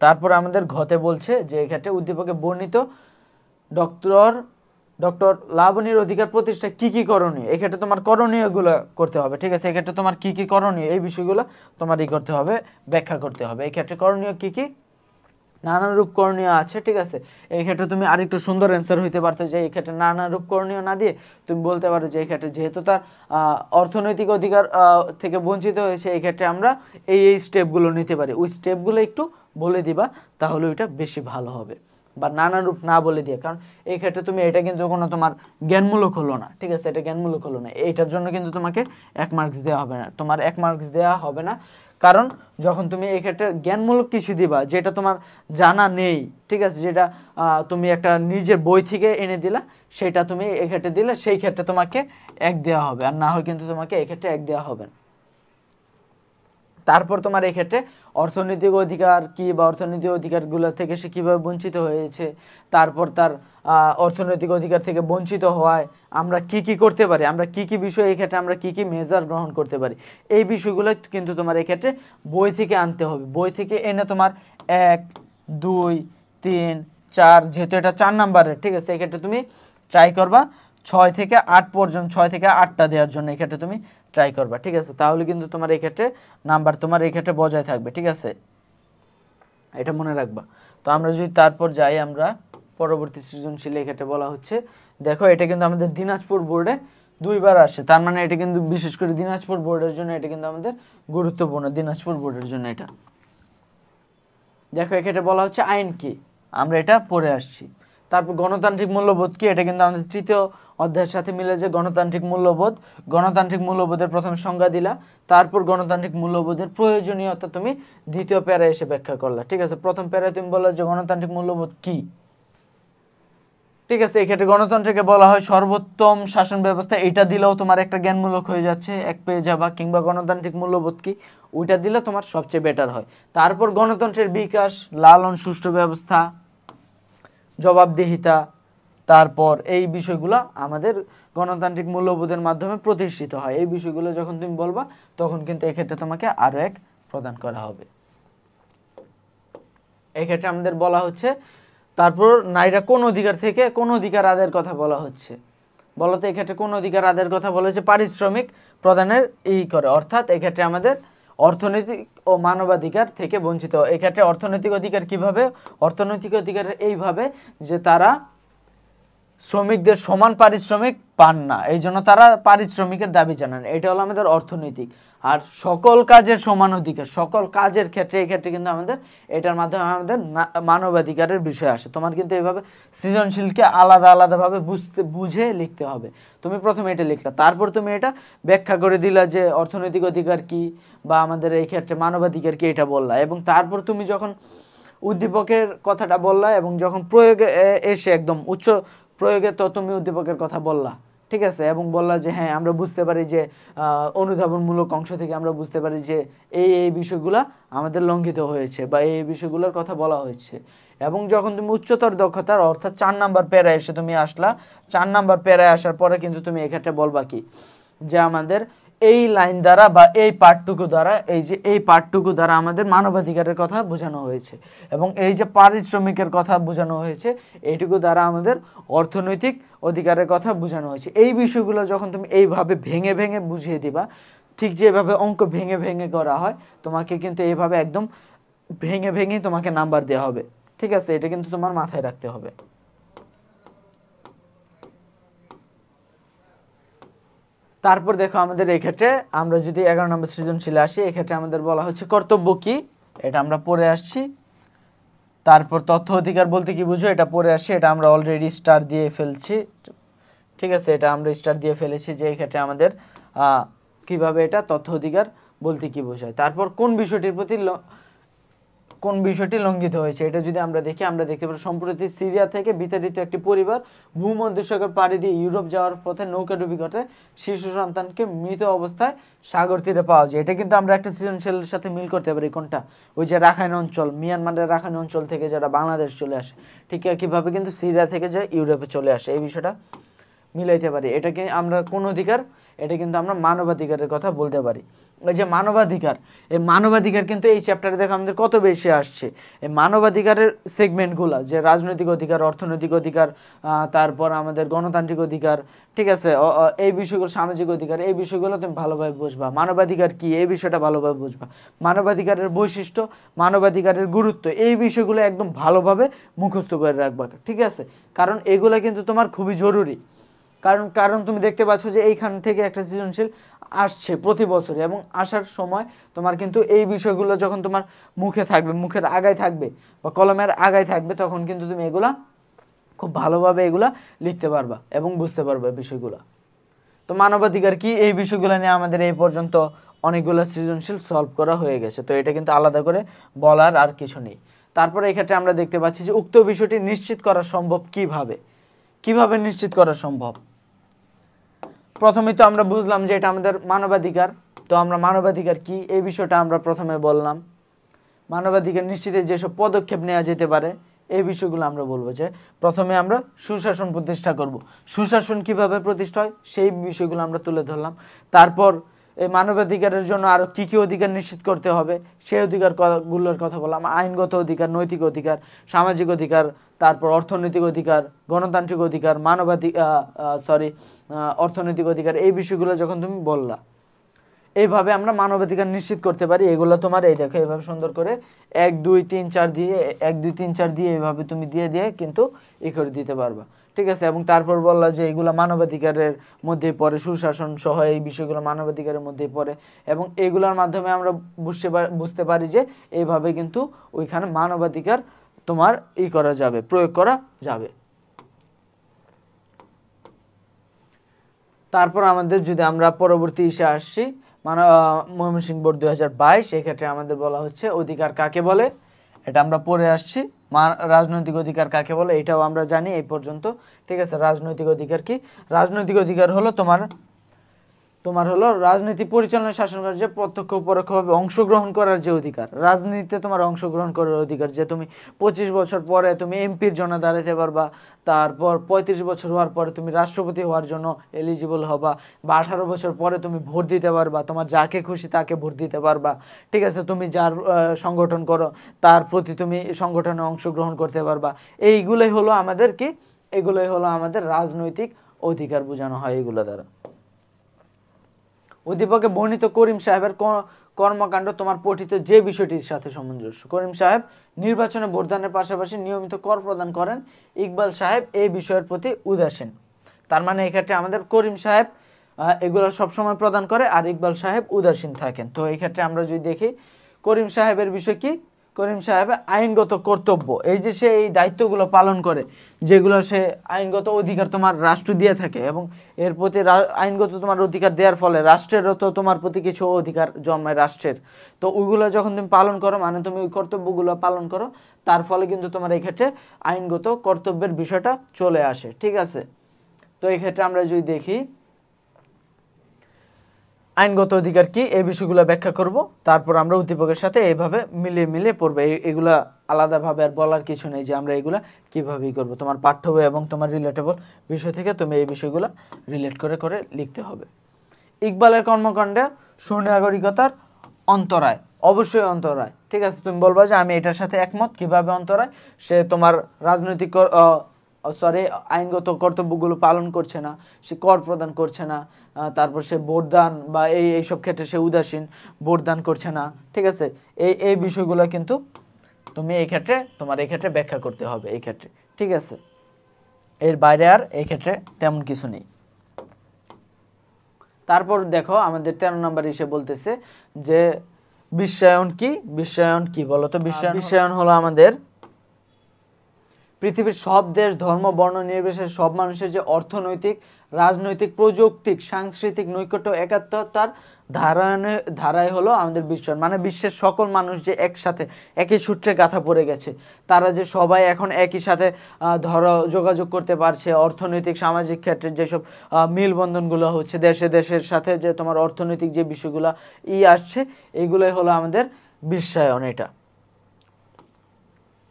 তারপর আমাদের ঘতে বলছে যে এক্ষেত্রে উদ্দীপকে বর্ণিত ডক্টর লাবণীর অধিকার প্রতিষ্ঠা কি কি করণীয়, এক্ষেত্রে তোমার করণীয়গুলো করতে হবে। ঠিক আছে, এক্ষেত্রে তোমার কি কি করণীয় এই বিষয়গুলো তোমার করতে হবে, ব্যাখ্যা করতে হবে। এক্ষেত্রে করণীয় কি কি, নানান রূপ করণীয় আছে। ঠিক আছে, এই ক্ষেত্রে তুমি আরেকটু সুন্দর অ্যান্সার হইতে পারতো যে এই ক্ষেত্রে নানান রূপ করণীয় না দিয়ে তুমি বলতে পারো যে এই ক্ষেত্রে যেহেতু তার অর্থনৈতিক অধিকার থেকে বঞ্চিত হয়েছে, এই ক্ষেত্রে আমরা এই স্টেপগুলো নিতে পারি। ওই স্টেপগুলো একটু বলে দিবা, তাহলে ওইটা বেশি ভালো হবে। বা নানান রূপ না বলে দিয়ে, কারণ এই ক্ষেত্রে তুমি এটা কিন্তু কোনো তোমার জ্ঞানমূলক হলো না। ঠিক আছে, এটা জ্ঞানমূলক হলো না, এইটার জন্য কিন্তু তোমাকে 1 মার্কস দেওয়া হবে না, তোমার 1 মার্কস দেওয়া হবে না। কারণ যখন তুমি এই ক্ষেত্রে জ্ঞানমূলক কিছু দিবা যেটা তোমার জানা নেই, ঠিক আছে, যেটা তুমি একটা নিজের বই থেকে এনে দিলা, সেটা তুমি এই ক্ষেত্রে দিলে, সেই ক্ষেত্রে তোমাকে 1 দেওয়া হবে, আর না হয় কিন্তু তোমাকে এই ক্ষেত্রে 1 দেওয়া হবে না। তারপর তোমার এই ক্ষেত্রে অর্থনৈতিক অধিকার কি, বা অর্থনৈতিক অধিকারগুলো থেকে সে কীভাবে বঞ্চিত হয়েছে, তারপর তার অর্থনৈতিক অধিকার থেকে বঞ্চিত হওয়ায় আমরা কি কি করতে পারি, আমরা কি কি বিষয় এই ক্ষেত্রে আমরা কি কি মেজার গ্রহণ করতে পারি, এই বিষয়গুলো কিন্তু তোমার এই ক্ষেত্রে বই থেকে আনতে হবে। বই থেকে এনে তোমার 1, 2, 3, 4, যেহেতু এটা 4 নাম্বারের, ঠিক আছে, এক্ষেত্রে তুমি ট্রাই করবা 6 থেকে 8 পর্যন্ত, 6 থেকে 8টা দেওয়ার জন্য এক্ষেত্রে তুমি ট্রাই করবা। ঠিক আছে, তাহলে কিন্তু তোমার এই ক্ষেত্রে নাম্বার তোমার এই ক্ষেত্রে বজায় থাকবে। ঠিক আছে, এটা মনে রাখবা। তো আমরা যদি তারপর যাই, আমরা পরবর্তী সৃজনশীল, এই ক্ষেত্রে বলা হচ্ছে, দেখো এটা কিন্তু আমাদের দিনাজপুর বোর্ডে 2 বার আসে, তার মানে এটা কিন্তু বিশেষ করে দিনাজপুর বোর্ডের জন্য এটা কিন্তু আমাদের গুরুত্বপূর্ণ, দিনাজপুর বোর্ডের জন্য এটা। দেখো এক্ষেত্রে বলা হচ্ছে আইন কি, আমরা এটা পড়ে আসছি। তারপর গণতান্ত্রিক মূল্যবোধ কি, এটা কিন্তু আমাদের 3য় অধ্যায়ের সাথে মিলে, যে গণতান্ত্রিক মূল্যবোধ, গণতান্ত্রিক মূল্যবোধের প্রথম সংজ্ঞা দিলা, তারপর গণতান্ত্রিক মূল্যবোধের প্রয়োজনীয়তা তুমি 2য় প্যারায় এসে ব্যাখ্যা করলা। ঠিক আছে, প্রথম প্যারায় তুমি বললা যে গণতান্ত্রিক মূল্যবোধ কি। ঠিক আছে, এই ক্ষেত্রে গণতন্ত্রকে বলা হয় সর্বোত্তম শাসন ব্যবস্থা, এটা দিলেও তোমার একটা জ্ঞানমূলক হয়ে যাচ্ছে, 1 পেয়ে যাবা। কিংবা গণতান্ত্রিক মূল্যবোধ কি, ওইটা দিলে তোমার সবচেয়ে বেটার হয়। তারপর গণতন্ত্রের বিকাশ, লালন, সুষ্ঠু ব্যবস্থা, জবাবদিহিতা, তারপর এই বিষয়গুলো আমাদের গণতান্ত্রিক মূল্যবোধের মাধ্যমে প্রতিষ্ঠিত হয়। এই বিষয়গুলো যখন তুমি বলবা, তখন কিন্তু এক্ষেত্রে তোমাকে আরো 1 প্রদান করা হবে। এক্ষেত্রে আমাদের বলা হচ্ছে, তারপর নারীরা কোন অধিকার থেকে কোন অধিকার আদায়ের কথা বলা হচ্ছে, বলতে এক্ষেত্রে কোন অধিকার আদায়ের কথা বলা হচ্ছে, পারিশ্রমিক প্রদানের করে, অর্থাৎ এক্ষেত্রে আমাদের অর্থনৈতিক ও মানবাধিকার থেকে বঞ্চিত। এক্ষেত্রে অর্থনৈতিক অধিকার কিভাবে, অর্থনৈতিক অধিকার এইভাবে যে তারা শ্রমিকদের সমান পারিশ্রমিক পান না, এই জন্য তারা পারিশ্রমিকের দাবি জানান, এটা হলো আমাদের অর্থনৈতিক। আর সকল কাজের সমান অধিকার, সকল কাজের ক্ষেত্রে, এই ক্ষেত্রে কিন্তু আমাদের এটার মাধ্যমে আমাদের মানবাধিকারের বিষয় আসে। তোমার কিন্তু এইভাবে সৃজনশীলকে আলাদা আলাদাভাবে বুঝে লিখতে হবে। তুমি প্রথমে এটা লিখলা, তারপর তুমি এটা ব্যাখ্যা করে দিলা যে অর্থনৈতিক অধিকার কি, বা আমাদের এই ক্ষেত্রে মানবাধিকার কি, এটা বললা। এবং তারপর তুমি যখন উদ্দীপকের কথাটা বললা, এবং যখন প্রয়োগে এসে একদম উচ্চ প্রয়োগে, তো তুমি উদ্দীপকের কথা বললা। ঠিক আছে, এবং বললা যে হ্যাঁ, আমরা বুঝতে পারি যে অনুধাবনমূলক অংশ থেকে আমরা বুঝতে পারি যে এই বিষয়গুলা আমাদের লঙ্ঘিত হয়েছে, বা এই বিষয়গুলোর কথা বলা হয়েছে। এবং যখন তুমি উচ্চতর দক্ষতার, অর্থাৎ 4 নাম্বার প্যারায় এসে তুমি আসলা, 4 নাম্বার প্যারায় আসার পরে কিন্তু তুমি এক্ষেত্রে বলবা কি, যে আমাদের এই লাইন দ্বারা বা এই পার্টটুকু দ্বারা, এই যে এই পার্টটুকু দ্বারা আমাদের মানবাধিকারের কথা বোঝানো হয়েছে, এবং এই যে পারিশ্রমিকের কথা বোঝানো হয়েছে, এইটুকু দ্বারা আমাদের অর্থনৈতিক অধিকারের কথা বোঝানো হয়েছে। এই বিষয়গুলো যখন তুমি এইভাবে ভেঙে ভেঙে বুঝিয়ে দিবা, ঠিক যেভাবে অঙ্ক ভেঙে ভেঙে করা হয়, তোমাকে কিন্তু এইভাবে একদম ভেঙে ভেঙে তোমাকে নাম্বার দেওয়া হবে। ঠিক আছে, এটা কিন্তু তোমার মাথায় রাখতে হবে। তারপর দেখো আমাদের এই ক্ষেত্রে আমরা যদি 11 নম্বর সৃজনশীলে আসি, এক্ষেত্রে আমাদের বলা হচ্ছে কর্তব্য কি, এটা আমরা পড়ে আসছি। তারপর তথ্য অধিকার বলতে কি বুঝো, এটা পড়ে আসছি, এটা আমরা অলরেডি স্টার দিয়ে ফেলছি। ঠিক আছে, এটা আমরা স্টার দিয়ে ফেলেছি, যে এই ক্ষেত্রে আমাদের কিভাবে এটা তথ্য অধিকার বলতে কি বোঝায়। তারপর কোন বিষয়টির প্রতি কোন বিষয়টি লঙ্ঘিত হয়েছে এটা যদি আমরা দেখি, আমরা দেখতে পারি সম্প্রতি সিরিয়া থেকে বিতাড়িত একটি পরিবার ভূমধ্যসাগর পাড়ি দিয়ে ইউরোপ যাওয়ার পথে নৌকাডুবি ঘটে শিশু সন্তানকে মৃত অবস্থায় সাগর তীরে পাওয়া যায়। এটা কিন্তু আমরা একটা সৃজনশীলের সাথে মিল করতে পারি। কোনটা? ওই যে রাখাইন অঞ্চল, মিয়ানমারের রাখাইন অঞ্চল থেকে যারা বাংলাদেশ চলে আসে, ঠিক একইভাবে কিন্তু সিরিয়া থেকে যে ইউরোপে চলে আসে, এই বিষয়টা মিলাইতে পারি। এটাকে আমরা কোন অধিকার? এটা কিন্তু আমরা মানবাধিকারের কথা বলতে পারি। এই যে মানবাধিকার, এই মানবাধিকার কিন্তু এই চ্যাপ্টারে দেখো আমাদের কত বেশি আসছে। এই মানবাধিকারের সেগমেন্টগুলো, যে রাজনৈতিক অধিকার, অর্থনৈতিক অধিকার, তারপর আমাদের গণতান্ত্রিক অধিকার, ঠিক আছে, এই বিষয়গুলো, সামাজিক অধিকার, এই বিষয়গুলো তুমি ভালোভাবে বুঝবা। মানবাধিকার কি, এই বিষয়টা ভালোভাবে বুঝবা। মানবাধিকারের বৈশিষ্ট্য, মানবাধিকারের গুরুত্ব, এই বিষয়গুলো একদম ভালোভাবে মুখস্থ করে রাখবা, ঠিক আছে? কারণ এগুলো কিন্তু তোমার খুবই জরুরি। কারণ তুমি দেখতে পাচ্ছ যে এইখান থেকে একটা সৃজনশীল আসছে প্রতি বছর, এবং আসার সময় তোমার কিন্তু এই বিষয়গুলো যখন তোমার মুখে থাকবে, মুখের আগায় থাকবে বা কলমের আগায় থাকবে, তখন কিন্তু তুমি এগুলা খুব ভালোভাবে এগুলা লিখতে পারবা এবং বুঝতে পারবে বিষয়গুলো। তো মানবাধিকার কি, এই বিষয়গুলো নিয়ে আমাদের এই পর্যন্ত অনেকগুলো সৃজনশীল সলভ করা হয়ে গেছে। তো এটা কিন্তু আলাদা করে বলার আর কিছু নেই। তারপরে এই ক্ষেত্রে আমরা দেখতে পাচ্ছি যে উক্ত বিষয়টি নিশ্চিত করা সম্ভব কিভাবে। কিভাবে নিশ্চিত করা সম্ভব? প্রথমেই তো আমরা বুঝলাম যে এটা আমাদের মানবাধিকার। তো আমরা মানবাধিকার কি, এই বিষয়টা আমরা প্রথমে বললাম। মানবাধিকার নিশ্চিতে যেসব পদক্ষেপ নেওয়া যেতে পারে, এই বিষয়গুলো আমরা বলবো। যে প্রথমে আমরা সুশাসন প্রতিষ্ঠা করব। সুশাসন কিভাবে প্রতিষ্ঠা হয় সেই বিষয়গুলো আমরা তুলে ধরলাম। তারপর এই মানবাধিকারের জন্য আরো কি কি অধিকার নিশ্চিত করতে হবে সেই অধিকারগুলোর কথা বললাম। আইনগত অধিকার, নৈতিক অধিকার, সামাজিক অধিকার, তারপর অর্থনৈতিক অধিকার, গণতান্ত্রিক অধিকার, অর্থনৈতিক অধিকার, এই বিষয়গুলো যখন তুমি বললা, এইভাবে আমরা মানবাধিকার নিশ্চিত করতে পারি। এগুলো তোমার এই দেখো এইভাবে সুন্দর করে 1 2 3 4 দিয়ে 1 2 3 4 দিয়ে এইভাবে তুমি দিয়ে কিন্তু ই করে দিতে পারবা, ঠিক আছে? এবং তারপর বললা যে এগুলো মানবাধিকারের মধ্যে পড়ে, সুশাসন সহ এই বিষয়গুলো মানবাধিকারের মধ্যে পড়ে, এবং এগুলোর মাধ্যমে আমরা বুঝতে পারি যে এইভাবে কিন্তু ওইখানে মানবাধিকার তোমার করা যাবে, প্রয়োগ করা যাবে। তারপর আমাদের যদি আমরা পরবর্তী ইসে আসছি, ময়মনসিংহ বোর্ড 2022, এক্ষেত্রে আমাদের বলা হচ্ছে অধিকার কাকে বলে। এটা আমরা পড়ে আসছি। রাজনৈতিক অধিকার কাকে বলে এটাও আমরা জানি এই পর্যন্ত, ঠিক আছে? রাজনৈতিক অধিকার কি? রাজনৈতিক অধিকার হলো তোমার হলো রাজনীতি পরিচালনা শাসন করার যে প্রত্যক্ষ পরোক্ষভাবে অংশগ্রহণ করার যে অধিকার। রাজনীতিতে তোমার অংশগ্রহণ করার অধিকার, যে তুমি 25 বছর পরে তুমি এমপির জন্য দাঁড়াতে পারবা, তারপর 35 বছর হওয়ার পরে তুমি রাষ্ট্রপতি হওয়ার জন্য এলিজিবল হবা, বা 18 বছর পরে তুমি ভোট দিতে পারবা, তোমার যাকে খুশি তাকে ভোট দিতে পারবা, ঠিক আছে? তুমি যার সংগঠন করো তার প্রতি তুমি সংগঠনে অংশগ্রহণ করতে পারবা। এইগুলোই হলো আমাদের কি, এগুলোই হলো আমাদের রাজনৈতিক অধিকার বোঝানো হয় এগুলো দ্বারা। উদ্দীপকে বর্ণিত করিম সাহেবের কর্মকাণ্ড তোমার পঠিত যে বিষয়টির সাথে সামঞ্জস্য। করিম সাহেব নির্বাচনে ভোটদানের পাশাপাশি নিয়মিত কর প্রদান করেন। ইকবাল সাহেব এই বিষয়ের প্রতি উদাসীন। তার মানে এক্ষেত্রে আমাদের করিম সাহেব এগুলো সবসময় প্রদান করে আর ইকবাল সাহেব উদাসীন থাকেন। তো এই ক্ষেত্রে আমরা যদি দেখি করিম সাহেবের বিষয় কি, করিম সাহেবের আইনগত কর্তব্য, এই যে সে এই দায়িত্বগুলো পালন করে, যেগুলো সে আইনগত অধিকার তোমার রাষ্ট্র দিয়ে থাকে, এবং এর প্রতি আইনগত তোমার অধিকার দেওয়ার ফলে রাষ্ট্রেরও তো তোমার প্রতি কিছু অধিকার জন্মায় রাষ্ট্রের। তো ওইগুলো যখন তুমি পালন করো, মানে তুমি ওই কর্তব্যগুলো পালন করো, তার ফলে কিন্তু তোমার এই ক্ষেত্রে আইনগত কর্তব্যের বিষয়টা চলে আসে, ঠিক আছে? তো এই ক্ষেত্রে আমরা যদি দেখি আইনগত অধিকার কি, এই বিষয়গুলো ব্যাখ্যা করব। তারপর আমরা উদ্দীপকের সাথে এইভাবে মিলিয়ে পড়বো। এগুলা আলাদাভাবে আর বলার কিছু নেই যে আমরা এগুলা কিভাবে করব। তোমার পাঠ্য বই এবং তোমার রিলেটেবল বিষয় থেকে তুমি এই বিষয়গুলো রিলেট করে লিখতে হবে। ইকবালের কর্মকাণ্ডে সুনাগরিকতার অন্তরায়, অবশ্যই অন্তরায়, ঠিক আছে? তুমি বলবা যে আমি এটার সাথে একমত। কিভাবে অন্তরায়? সে তোমার রাজনৈতিক আইনগত কর্তব্যগুলো পালন করছে না, সে কর প্রদান করছে না, তারপর সে ভোটদান বা এইসব ক্ষেত্রে সে উদাসীন, ভোটদান করছে না, ঠিক আছে? এই বিষয়গুলো কিন্তু তুমি এই ক্ষেত্রে তোমার এই ক্ষেত্রে ব্যাখ্যা করতে হবে এই ক্ষেত্রে, ঠিক আছে? এর বাইরে আর এই ক্ষেত্রে তেমন কিছু নেই। তারপর দেখো আমাদের 13 নম্বর এসে বলতেছে যে বিশ্বায়ন কি। বিশ্বায়ন কি বলো তো? বিশ্বায়ন হলো আমাদের পৃথিবীর সব দেশ, ধর্ম, বর্ণ নির্বিশেষে সব মানুষের যে অর্থনৈতিক, রাজনৈতিক, প্রযুক্তিক, সাংস্কৃতিক নৈকট্য একাত্মতার ধারায় হলো আমাদের বিশ্ব, মানে বিশ্বের সকল মানুষ যে একসাথে একই সূত্রে গাঁথা পড়ে গেছে, তারা যে সবাই এখন একই সাথে ধরো যোগাযোগ করতে পারছে, অর্থনৈতিক সামাজিক ক্ষেত্রে যেসব মেলবন্ধনগুলো হচ্ছে দেশের সাথে, যে তোমার অর্থনৈতিক যে বিষয়গুলো আসছে, এইগুলোই হলো আমাদের বিশ্বায়ন। এটা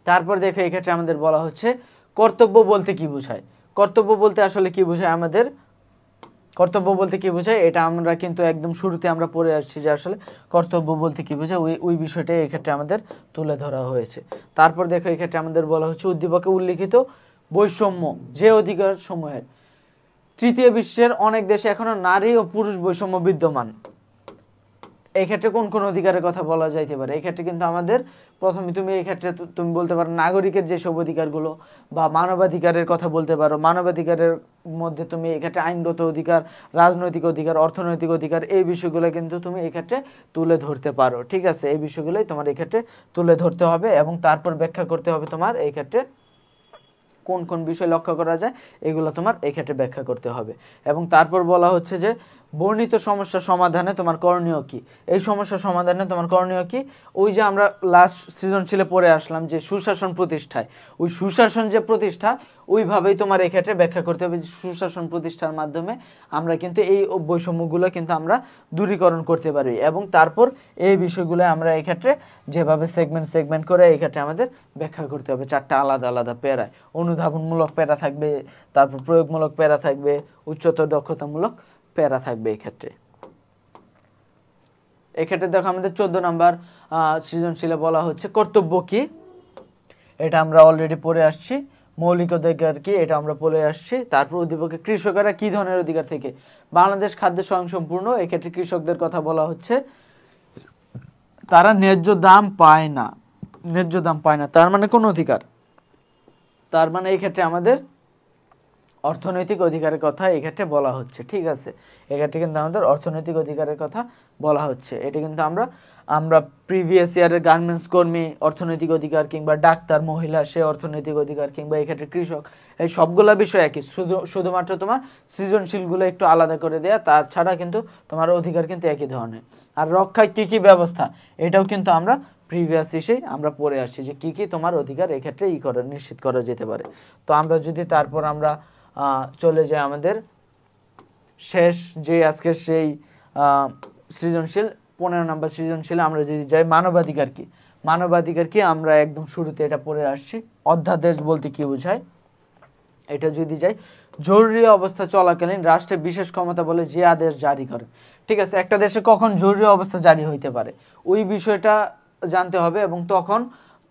তারপর দেখো এই ক্ষেত্রে আমাদের বলা হচ্ছে কর্তব্য বলতে কি বোঝায়। কর্তব্য বলতে আসলে কি বোঝায়, আমাদের কর্তব্য বলতে কি বোঝায় এটা আমরা কিন্তু একদম শুরুতে আমরা পড়ে আসছি যে আসলে কর্তব্য বলতে কি বোঝায়, ওই বিষয়টাই এই ক্ষেত্রে আমাদের তুলে ধরা হয়েছে। তারপর দেখো এই ক্ষেত্রে আমাদের বলা হচ্ছে উদ্দীপকে উল্লিখিত বৈষম্য যে অধিকার সমূহের, তৃতীয় বিশ্বের অনেক দেশে এখনো নারী ও পুরুষ বৈষম্য বিদ্যমান। এই ক্ষেত্রে কোন কোন অধিকারের কথা বলা যাইতে পারে? এই ক্ষেত্রে কিন্তু আমাদের প্রথমে তুমি এই ক্ষেত্রে তুমি বলতে পারো নাগরিকের যেসব অধিকারগুলো বা মানবাধিকারের কথা বলতে পারো। মানবাধিকারের মধ্যে তুমি এই ক্ষেত্রে আইনগত অধিকার, রাজনৈতিক অধিকার, অর্থনৈতিক অধিকার, এই বিষয়গুলো কিন্তু তুমি এই ক্ষেত্রে তুলে ধরতে পারো। ঠিক আছে, এই বিষয়গুলোই তোমার এই ক্ষেত্রে তুলে ধরতে হবে এবং তারপর ব্যাখ্যা করতে হবে তোমার এই ক্ষেত্রে কোন কোন বিষয় লক্ষ্য করা যায়, এগুলো তোমার এই ক্ষেত্রে ব্যাখ্যা করতে হবে। এবং তারপর বলা হচ্ছে যে বর্ণিত সমস্যা সমাধানে তোমার করণীয় কি। এই সমস্যা সমাধানে তোমার করণীয় কি, ওই যে আমরা লাস্ট সৃজনশীলে পড়ে আসলাম যে সুশাসন প্রতিষ্ঠায়, ওই সুশাসন যে প্রতিষ্ঠা, ওইভাবেই তোমার এই ক্ষেত্রে ব্যাখ্যা করতে হবে যে সুশাসন প্রতিষ্ঠার মাধ্যমে আমরা কিন্তু এই বৈষম্যগুলো কিন্তু আমরা দূরীকরণ করতে পারি। এবং তারপর এই বিষয়গুলো আমরা এই ক্ষেত্রে যেভাবে সেগমেন্ট করে এই ক্ষেত্রে আমাদের ব্যাখ্যা করতে হবে। 4টা আলাদা আলাদা প্যারায় অনুধাবনমূলক প্যারা থাকবে, তারপর প্রয়োগমূলক প্যারা থাকবে, উচ্চতর দক্ষতামূলক প্যারা থাকবে। এক্ষেত্রে দেখো আমাদের 14 নম্বর সৃজনশীলে বলা হচ্ছে কর্তব্য কি। এটা আমরা অলরেডি পড়ে আসছি। মৌলিক অধিকার কি, এটা আমরা পড়ে আসছি। তারপর উদ্দীপকে কৃষকেরা কি ধরনের অধিকার থেকে, বাংলাদেশ খাদ্য স্বয়ংসম্পূর্ণ। এক্ষেত্রে কৃষকদের কথা বলা হচ্ছে তারা ন্যায্য দাম পায় না, তার মানে কোন অধিকার, তার মানে এই ক্ষেত্রে আমাদের অর্থনৈতিক অধিকারের কথা এই ক্ষেত্রে বলা হচ্ছে। ঠিক আছে, এক্ষেত্রে কিন্তু আমাদের অর্থনৈতিক অধিকারের কথা বলা হচ্ছে। এটা কিন্তু আমরা প্রিভিয়াস ইয়ারের গার্মেন্টস কর্মী অর্থনৈতিক অধিকার, কিংবা ডাক্তার মহিলা সে অর্থনৈতিক অধিকার, কিংবা এই ক্ষেত্রে কৃষক, এই সবগুলা বিষয় একই, শুধুমাত্র তোমার সৃজনশীলগুলো একটু আলাদা করে দেয়া, তাছাড়া কিন্তু তোমার অধিকার কিন্তু একই ধরনের। আর রক্ষায় কি কি ব্যবস্থা, এটাও কিন্তু আমরা প্রিভিয়াস এসেই আমরা পড়ে আসছি যে কি কি তোমার অধিকার এক্ষেত্রে নিশ্চিত করা যেতে পারে। তো আমরা যদি তারপর আমরা চলে যায় আমাদের শেষ যে আজকের সেই সৃজনশীল 15 নম্বর সৃজনশীলে আমরা যদি যাই মানবাধিকার কি। মানবাধিকার কি আমরা একদম শুরুতে এটা পড়ে আসছি। অধ্যাদেশ বলতে কি বোঝায়, এটা যদি যাই, জরুরি অবস্থা চলাকালীন রাষ্ট্রের বিশেষ ক্ষমতা বলে যে আদেশ জারি করে। ঠিক আছে, একটা দেশে কখন জরুরি অবস্থা জারি হইতে পারে ওই বিষয়টা জানতে হবে। এবং তখন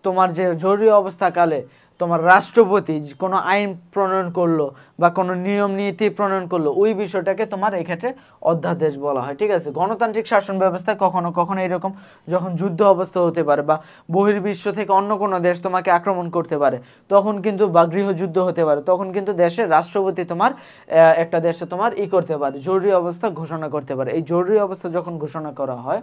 তোমার যে জরুরি অবস্থাকালে তোমার রাষ্ট্রপতি কোনো আইন প্রণয়ন করলো বা কোনো নিয়ম নীতি প্রণয়ন করলো, ওই বিষয়টাকে তোমার এই ক্ষেত্রে অধ্যাদেশ বলা হয়। ঠিক আছে, গণতান্ত্রিক শাসন ব্যবস্থা কখনো কখনো এরকম যখন যুদ্ধ অবস্থা হতে পারে বা বহির্বিশ্ব থেকে অন্য কোনো দেশ তোমাকে আক্রমণ করতে পারে, তখন কিন্তু বা গৃহযুদ্ধ হতে পারে, তখন কিন্তু দেশের রাষ্ট্রপতি তোমার একটা দেশে তোমার করতে পারে, জরুরি অবস্থা ঘোষণা করতে পারে। এই জরুরি অবস্থা যখন ঘোষণা করা হয়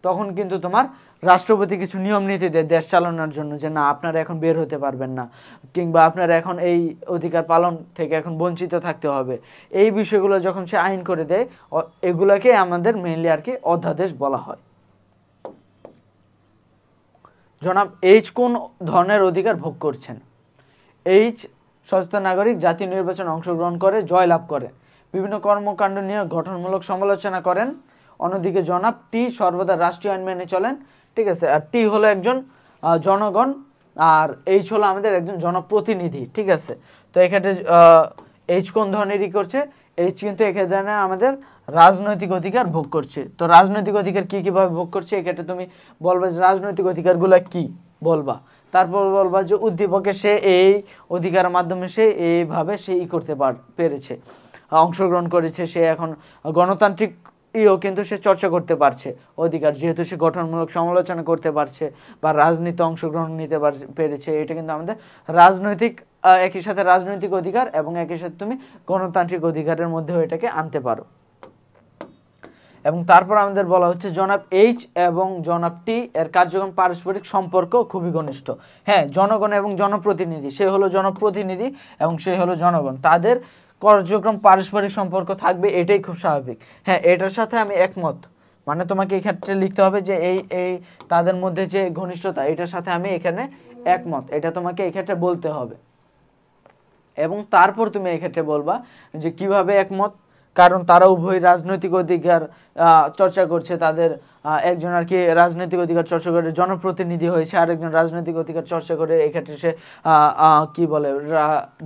তখন কিন্তু তোমার রাষ্ট্রপতি কিছু নিয়ম নীতি দেয় দেশ চালানোর জন্য, যে না আপনারা এখন বের হতে পারবেন না, কিংবা আপনারা এখন এই অধিকার পালন থেকে এখন বঞ্চিত থাকতে হবে। এই বিষয়গুলো যখন সে আইন করে দেয়, এগুলাকে আমাদের মেইনলি আর কি অধ্যাদেশ বলা হয়। জনাব এইচ কোন ধরনের অধিকার ভোগ করছেন? এইচ সচেতন নাগরিক, জাতীয় নির্বাচনে অংশগ্রহণ করে জয়লাভ করে, বিভিন্ন কর্মকাণ্ড নিয়ে গঠনমূলক সমালোচনা করেন। অন্যদিকে জনাব টি সর্বদা রাষ্ট্রীয় আইন মেনে চলেন। ঠিক আছে, আর টি হলো একজন জনগণ, আর এইচ হলো আমাদের একজন জনপ্রতিনিধি। ঠিক আছে, তো এক্ষেত্রে এইচ কোন ধরনের করছে, এইচ কিন্তু এক্ষেত্রে আমাদের রাজনৈতিক অধিকার ভোগ করছে। তো রাজনৈতিক অধিকার কি কিভাবে ভোগ করছে, এক্ষেত্রে তুমি বলবে যে রাজনৈতিক অধিকারগুলো কি বলবা, তারপর বলবা যে উদ্দীপকে সে এই অধিকারের মাধ্যমে সে এইভাবে সে করতে পেরেছে, অংশগ্রহণ করেছে, সে এখন গণতান্ত্রিক কিন্তু সে চর্চা করতে পারছে অধিকার, যেহেতু সে গঠনমূলক সমালোচনা করতে পারছে বা রাজনীতি অংশগ্রহণ নিতে পেরেছে। এটা কিন্তু আমাদের রাজনৈতিক, একই সাথে রাজনৈতিক অধিকার এবং একই সাথে তুমি গণতান্ত্রিক অধিকারের মধ্যেও এটাকে আনতে পারো। এবং তারপর আমাদের বলা হচ্ছে জনাব এইচ এবং জনাব টি এর কার্যক্রম পারস্পরিক সম্পর্ক খুবই ঘনিষ্ঠ। হ্যাঁ, জনগণ এবং জনপ্রতিনিধি, সে হলো জনপ্রতিনিধি এবং সে হলো জনগণ, তাদের কার্যক্রম পারস্পরিক সম্পর্ক থাকবে, এটাই খুব স্বাভাবিক। হ্যাঁ, এটার সাথে আমি একমত, মানে তোমাকে এই ক্ষেত্রে লিখতে হবে যে এই এই তাদের মধ্যে যে ঘনিষ্ঠতা, এটার সাথে আমি এখানে একমত, এটা তোমাকে এই ক্ষেত্রে বলতে হবে। এবং তারপর তুমি এই ক্ষেত্রে বলবা যে কিভাবে একমত, কারণ তারা উভয় রাজনৈতিক অধিকার চর্চা করছে, তাদের একজন আর কি রাজনৈতিক অধিকার চর্চা করে জনপ্রতিনিধি হয়েছে, আরেকজন রাজনৈতিক অধিকার চর্চা করে এক্ষেত্রে সে কি বলে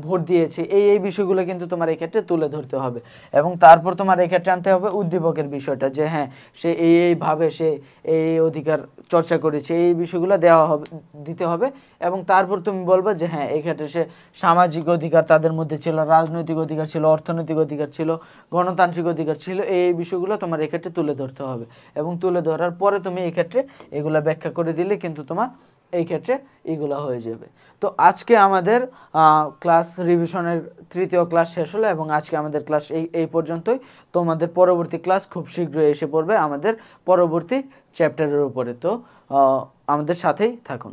ভোট দিয়েছে, এই বিষয়গুলো কিন্তু তোমার এই ক্ষেত্রে তুলে ধরতে হবে। এবং তারপর তোমার এই ক্ষেত্রে আনতে হবে উদ্দীপকের বিষয়টা, যে হ্যাঁ সে এইভাবে সে এই অধিকার চর্চা করেছে, এই বিষয়গুলো দেওয়া হবে, দিতে হবে। এবং তারপর তুমি বলবে যে হ্যাঁ এই ক্ষেত্রে সে সামাজিক অধিকার তাদের মধ্যে ছিল, রাজনৈতিক অধিকার ছিল, অর্থনৈতিক অধিকার ছিল, গণতান্ত্রিক অধিকার ছিল, এই বিষয়গুলো তোমার এই ক্ষেত্রে তুলে ধরতে হবে। এবং তুলে ধরার পরে তুমি এই ক্ষেত্রে এগুলা ব্যাখ্যা করে দিলে কিন্তু তোমার এই ক্ষেত্রে এগুলা হয়ে যাবে। তো আজকে আমাদের ক্লাস রিভিশনের তৃতীয় ক্লাস শেষ হলো, এবং আজকে আমাদের ক্লাস এই পর্যন্তই। তোমাদের পরবর্তী ক্লাস খুব শীঘ্রই এসে পড়বে আমাদের পরবর্তী চ্যাপ্টারের উপরে। তো আমাদের সাথেই থাকুন।